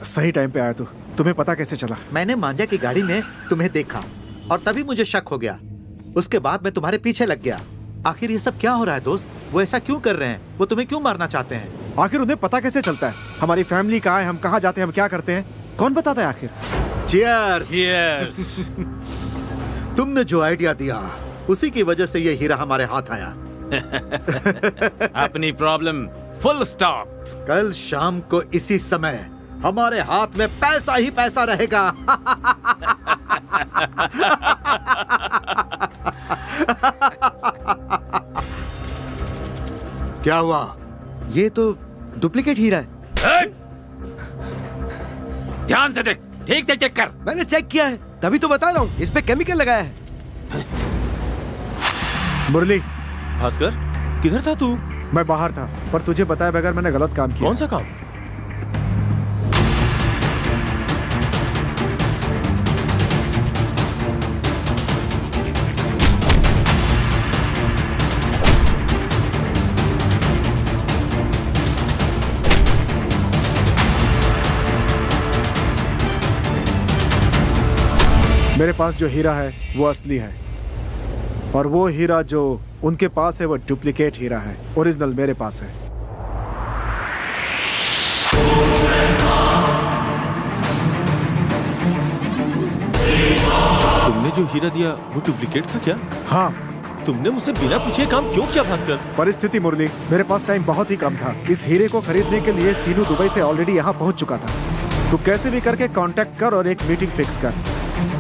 सही टाइम पे आया तू। तुम्हें पता कैसे चला? मैंने मांझा की गाड़ी में तुम्हें देखा और तभी मुझे शक हो गया। उसके बाद मैं तुम्हारे पीछे लग गया। आखिर ये सब क्या हो रहा है दोस्त? वो ऐसा क्यों कर रहे हैं? वो तुम्हें क्यों मारना चाहते हैं? आखिर उन्हें पता कैसे चलता है हमारी फैमिली कहाँ है, हम कहाँ जाते हैं, हम क्या करते हैं? कौन बताता है आखिर? Cheers! यस। तुमने जो आइडिया दिया उसी की वजह से ये हीरा हमारे हाथ आया। अपनी प्रॉब्लम फुल स्टॉप। कल शाम को इसी समय हमारे हाथ में पैसा ही पैसा रहेगा। क्या हुआ? ये तो डुप्लीकेट हीरा है। ध्यान से देख, ठीक से चेक कर। मैंने चेक किया है, तभी तो बता रहा हूँ, इस पे केमिकल लगाया है। मुरली, भास्कर, किधर था तू? मैं बाहर था, पर तुझे बताया बगैर मैंने गलत काम किया। कौन सा काम? मेरे पास जो हीरा है वो असली है, और वो हीरा जो उनके पास है वो डुप्लीकेट हीरा है। ओरिजिनल मेरे पास है। तुमने जो हीरा दिया वो डुप्लीकेट था क्या? हाँ। तुमने मुझसे बिना पूछे काम क्यों किया भास्कर? परिस्थिति मुरली, मेरे पास टाइम बहुत ही कम था। इस हीरे को खरीदने के लिए सीनू दुबई से ऑलरेडी यहाँ पहुँच चुका था। तू कैसे भी करके कांटेक्ट कर और एक मीटिंग फिक्स कर।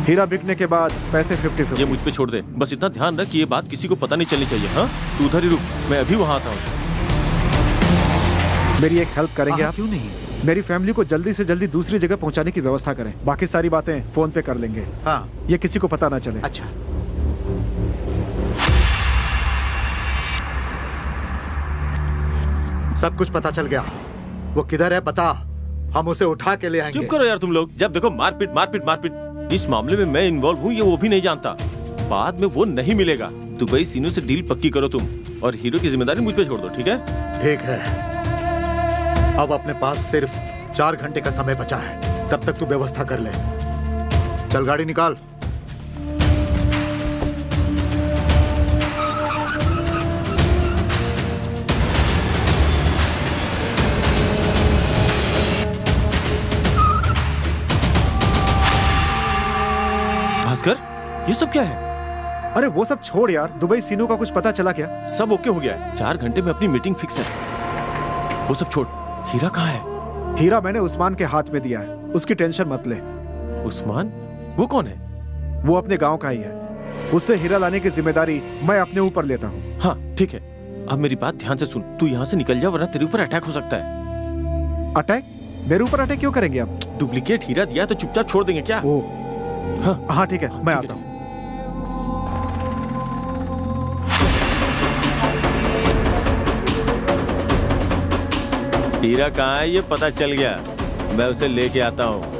हीरा बिकने के बाद पैसे 50-50। ये मुझ पे छोड़ दे, बस इतना ध्यान रख कि ये बात किसी को पता नहीं चलनी चाहिए। हाँ, तू उधर ही रुक, मैं अभी वहाँ आता हूँ। मेरी एक हेल्प करेंगे आप? क्यों नहीं? मेरी फैमिली को जल्दी से जल्दी दूसरी जगह पहुंचाने की व्यवस्था करें। बाकी सारी बातें फोन पे कर लेंगे। हाँ। ये किसी को पता ना चले। अच्छा। सब कुछ पता चल गया। वो किधर है बता, हम उसे उठा के ले आएंगे। चुप करो यार तुम लोग। जब देखो मारपीट मारपीट मारपीट। इस मामले में मैं इन्वॉल्व हूँ ये वो भी नहीं जानता। बाद में वो नहीं मिलेगा। दुबई सीनू से डील पक्की करो तुम, और हीरो की जिम्मेदारी मुझ पे छोड़ दो, ठीक है? ठीक है। अब अपने पास सिर्फ 4 घंटे का समय बचा है, तब तक तू व्यवस्था कर ले। चल गाड़ी निकाल। भास्कर, ये सब क्या है? अरे वो सब छोड़ यार, दुबई सीनू का कुछ पता चला क्या? सब ओके हो गया है। 4 घंटे में अपनी मीटिंग फिक्स है। वो सब छोड़, हीरा कहाँ है? हीरा मैंने उस्मान के हाथ में दिया है, उसकी टेंशन मत ले। उस्मान? वो कौन है? वो अपने गांव का ही है। उससे हीरा लाने की जिम्मेदारी मैं अपने ऊपर लेता हूँ। हाँ ठीक है, अब मेरी बात ध्यान से सुन। तू यहाँ से निकल जा वरना तेरे ऊपर अटैक हो सकता है। अटैक? मेरे ऊपर अटैक क्यों करेंगे आप? डुप्लीकेट हीरा दिया तो चुपचाप छोड़ देंगे क्या? हाँ ठीक है, मैं आता हूँ। हीरा कहाँ है ये पता चल गया, मैं उसे लेके आता हूँ।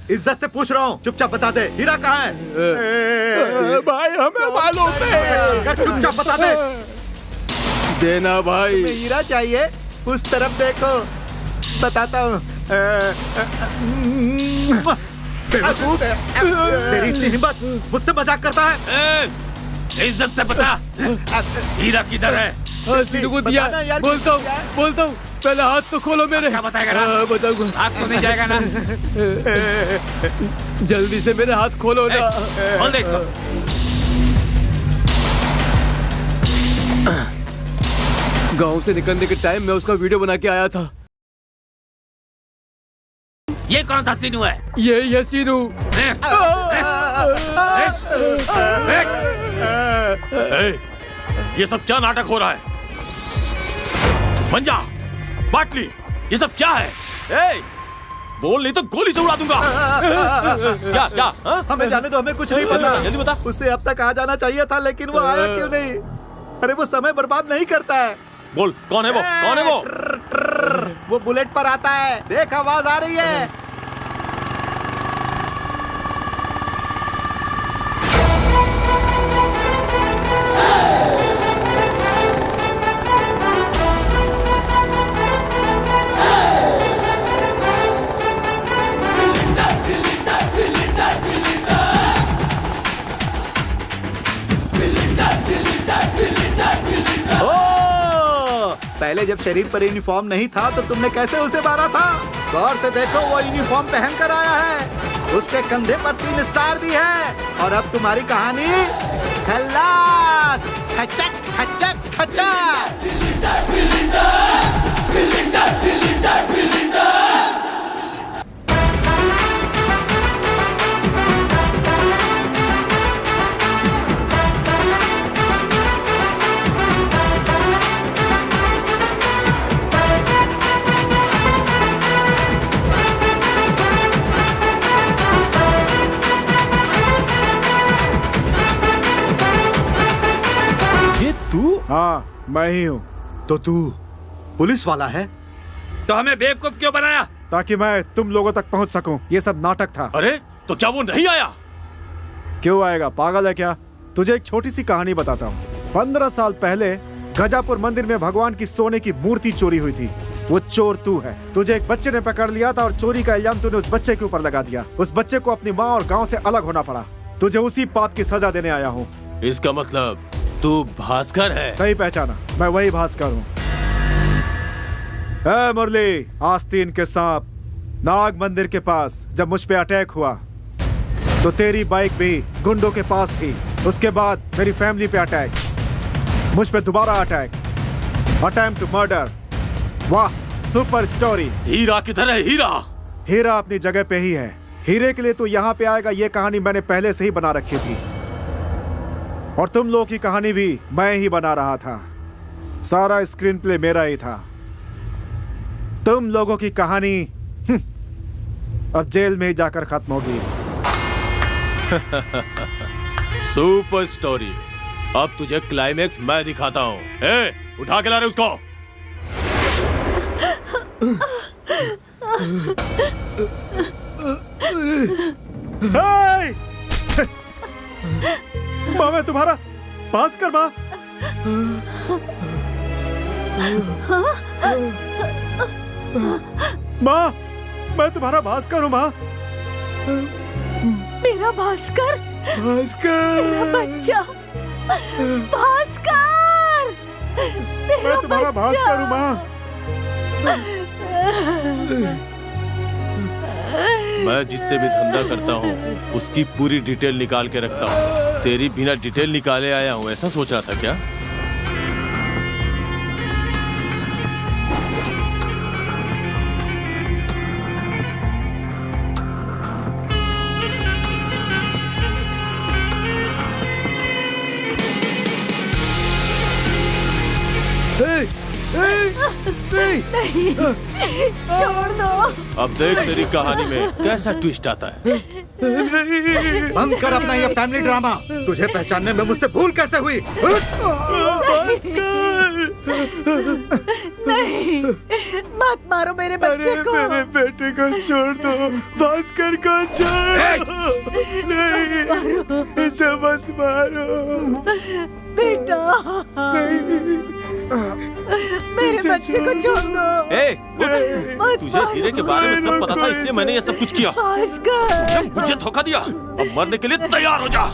इज्जत से पूछ रहा हूँ, चुपचाप बता दे हीरा कहाँ है? भाई हमें मालूम कर, चुपचाप बता दे। देना भाई। तुम्हें हीरा चाहिए? उस तरफ देखो, बताता हूँ। बेवकूफ, तेरी इतनी हिम्मत, मुझसे मजाक करता है? इज्जत से बता, हीरा किधर है? सीनू को दिया। बोलता हूँ, पहले हाथ तो खोलो मेरे। क्या बताएगा ना? बताऊंगा। हाथ तो नहीं जाएगा ना? जल्दी से मेरे हाथ खोलो ना। खोल दे इसको। गांव से निकलने के टाइम में उसका वीडियो बना के आया था। ये कौन सा सीनू है? यही है सीनू। ये सब क्या नाटक हो रहा है? मंजा, बाटली, ये सब क्या है? बोल नहीं तो गोली से उड़ा दूंगा। क्या क्या? हमें जाने दो, हमें कुछ नहीं पता। जल्दी बता। उससे अब तक आ जाना चाहिए था, लेकिन वो आया क्यों नहीं? अरे वो समय बर्बाद नहीं करता है। बोल, कौन है वो? कौन है वो? वो बुलेट पर आता है, देख आवाज आ रही है। पहले जब शरीर पर यूनिफॉर्म नहीं था तो तुमने कैसे उसे मारा था? गौर से देखो, वो यूनिफॉर्म पहन कर आया है, उसके कंधे पर 3 स्टार भी है। और अब तुम्हारी कहानी खल्लास। खचक खचक खचक। हाँ, मैं ही हूँ। तो तू पुलिस वाला है? तो हमें बेवकूफ क्यों बनाया? ताकि मैं तुम लोगों तक पहुँच सकूं। ये सब नाटक था। अरे तो क्या वो नहीं आया? क्यों आएगा? पागल है क्या? तुझे एक छोटी सी कहानी बताता हूँ। 15 साल पहले गजापुर मंदिर में भगवान की सोने की मूर्ति चोरी हुई थी। वो चोर तू है। तुझे एक बच्चे ने पकड़ लिया था और चोरी का इल्जाम तूने उस बच्चे के ऊपर लगा दिया। उस बच्चे को अपनी माँ और गाँव से अलग होना पड़ा। तुझे उसी पाप की सजा देने आया हूँ। इसका मतलब तू भास्कर है? सही पहचाना, मैं वही भास्कर हूँ। मुरली, आस्तीन के सांप, नाग मंदिर के पास जब मुझ पे अटैक हुआ तो तेरी बाइक भी गुंडों के पास थी। उसके बाद मेरी फैमिली पे अटैक, मुझ पे दोबारा अटैक, अटेम्प्ट टू मर्डर। वाह, सुपर स्टोरी। हीरा किधर है? हीरा? हीरा अपनी जगह पे ही है। हीरे के लिए तो यहाँ पे आएगा, ये कहानी मैंने पहले से ही बना रखी थी। और तुम लोगों की कहानी भी मैं ही बना रहा था। सारा स्क्रीन प्ले मेरा ही था। तुम लोगों की कहानी अब जेल में ही जाकर खत्म होगी। Super story. अब तुझे क्लाइमेक्स मैं दिखाता हूँ। उठा के ला रहे उसको। माँ, मैं तुम्हारा भास्कर। माँ, माँ, मैं तुम्हारा भास्कर हूँ। माँ, मेरा भास्कर, भास्कर, बच्चा, भास्कर, मैं तुम्हारा भास्कर हूँ। माँ, मैं जिससे भी धंधा करता हूँ उसकी पूरी डिटेल निकाल के रखता हूँ। तेरी बिना डिटेल निकाले आया हूँ, ऐसा सोच रहा था क्या? नहीं, छोड़ दो। अब देख तेरी कहानी में कैसा ट्विस्ट आता है। बंद कर अपना ये फैमिली ड्रामा। तुझे पहचानने में मुझसे भूल कैसे हुई? नहीं, मत मारो मेरे बच्चे को। मेरे बेटे को छोड़ दो, भास्कर को छोड़ नहीं, इसे मत मारो बेटा। मेरे बच्चे को छोड़ दो। मत तुझे हीरे के बारे में सब पता था, इसलिए मैंने ये सब कुछ किया। भास्कर, मुझे धोखा दिया, अब मरने के लिए तैयार हो जा।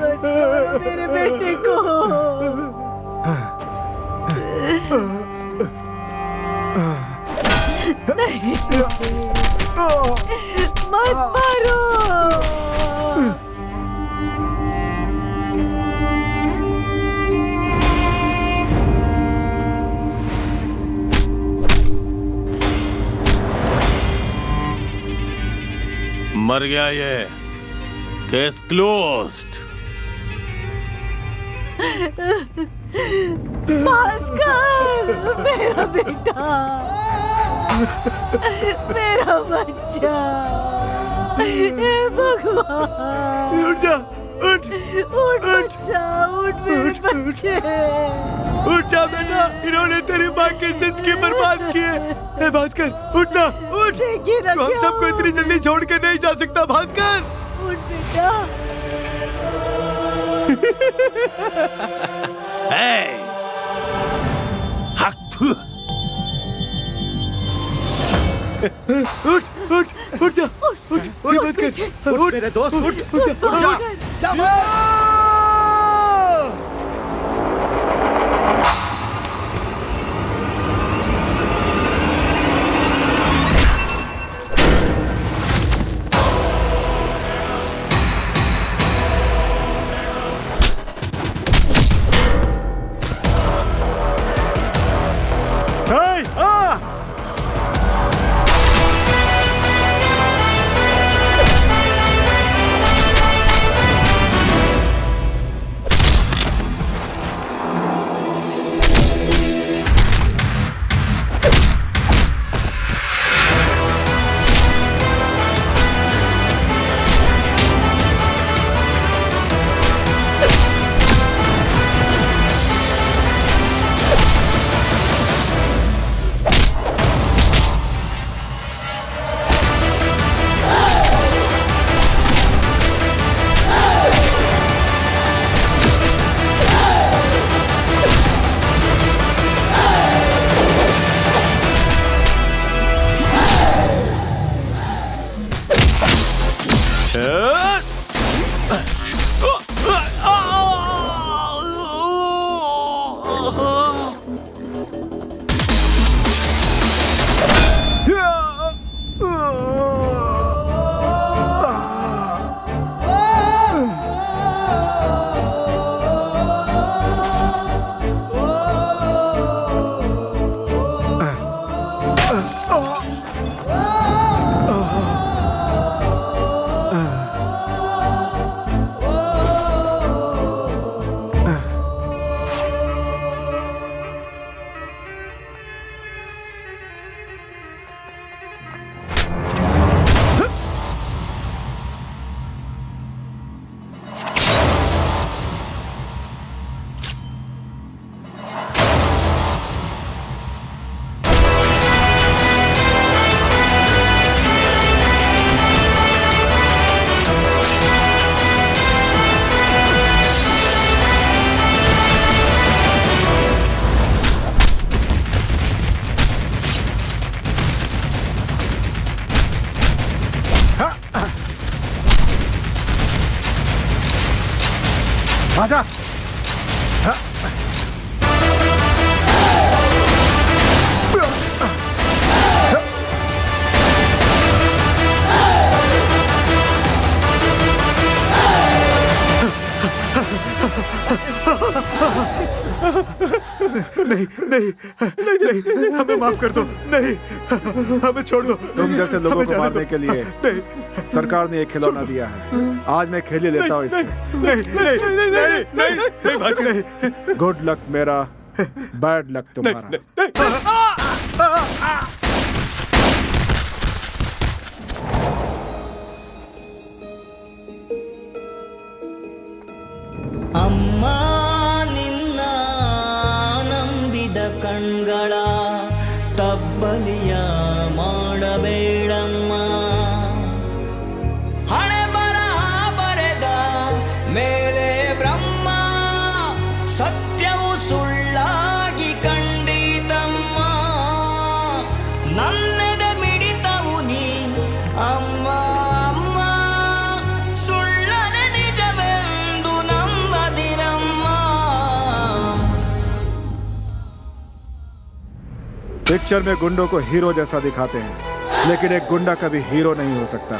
मत मारो मेरे बेटे को। नहीं, मत मारो। मर गया ये, केस क्लोज्ड। भास्कर, मेरा बेटा, मेरा बच्चा, हे भगवान। उठ जा, उठ उठ बच्चा, उठ मेरे बच्चे। उठ जा बेटा, इन्होंने तेरी माँ की जिंदगी बर्बाद की है। ए भास्कर, उठ ना, उठ। देखिए ना, तू हम सबको इतनी जल्दी छोड़ के नहीं जा सकता भास्कर। उठ बेटा। उठ जा, उठ मत कर, उठ मेरे दोस्त, उठ जा। आजा। नहीं नहीं नहीं, हमें माफ कर दो। नहीं, हमें छोड़ दो। तुम जैसे लोगों को मारने के लिए सरकार ने एक खिलौना दिया है। आज मैं खेल ही लेता हूँ इससे। नहीं, गुड लक मेरा, बैड लक तुम्हारा। ತಬ್ಬಲಿಯ ಮಾಡಬೇಡಮ್ಮ ಹಣೆ ಬರಹ ಬರೆದ ಮೇಲೆ ಬ್ರಹ್ಮ ಸತ್ಯವು ಸುಳ್ಳಾಗಿ ಕಂಡಿತಮ್ಮ ನನ್ನೆದೆ ಮಿಡಿತವು ನೀ ಅಮ್ಮ ಅಮ್ಮ ಸುಳ್ಳನೆ ನಿಜವೆಂದು ನಂಬದಿರಮ್ಮ. पिक्चर में गुंडों को हीरो जैसा दिखाते हैं, लेकिन एक गुंडा कभी हीरो नहीं हो सकता।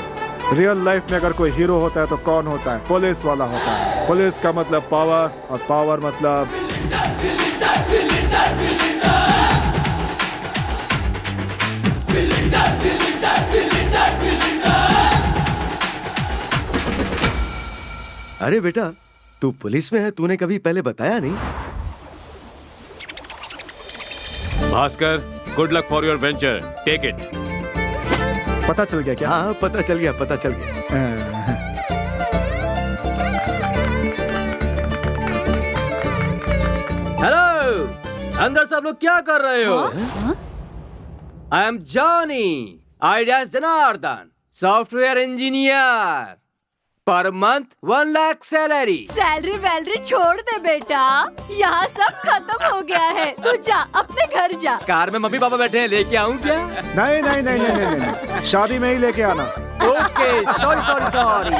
रियल लाइफ में अगर कोई हीरो होता है तो कौन होता है? पुलिस वाला होता है। पुलिस का मतलब पावर, और पावर मतलब अरे बेटा, तू पुलिस में है, तूने कभी पहले बताया नहीं। Bhaskar, good luck for your venture, take it. पता चल गया क्या? हाँ पता चल गया, पता चल गया। हेलो, अंदर सब लोग क्या कर रहे हो? I am Johnny, ideas Janardan, software engineer, per month 1 lakh salary. Salary वैलरी छोड़ दे बेटा, यहाँ सब खत्म हो गया है। तू जा, अपने घर जा। कार में मम्मी पापा बैठे हैं, लेके आऊं क्या? नहीं नहीं नहीं नहीं नहीं, नहीं। शादी में ही लेके आना। Okay, sorry sorry sorry.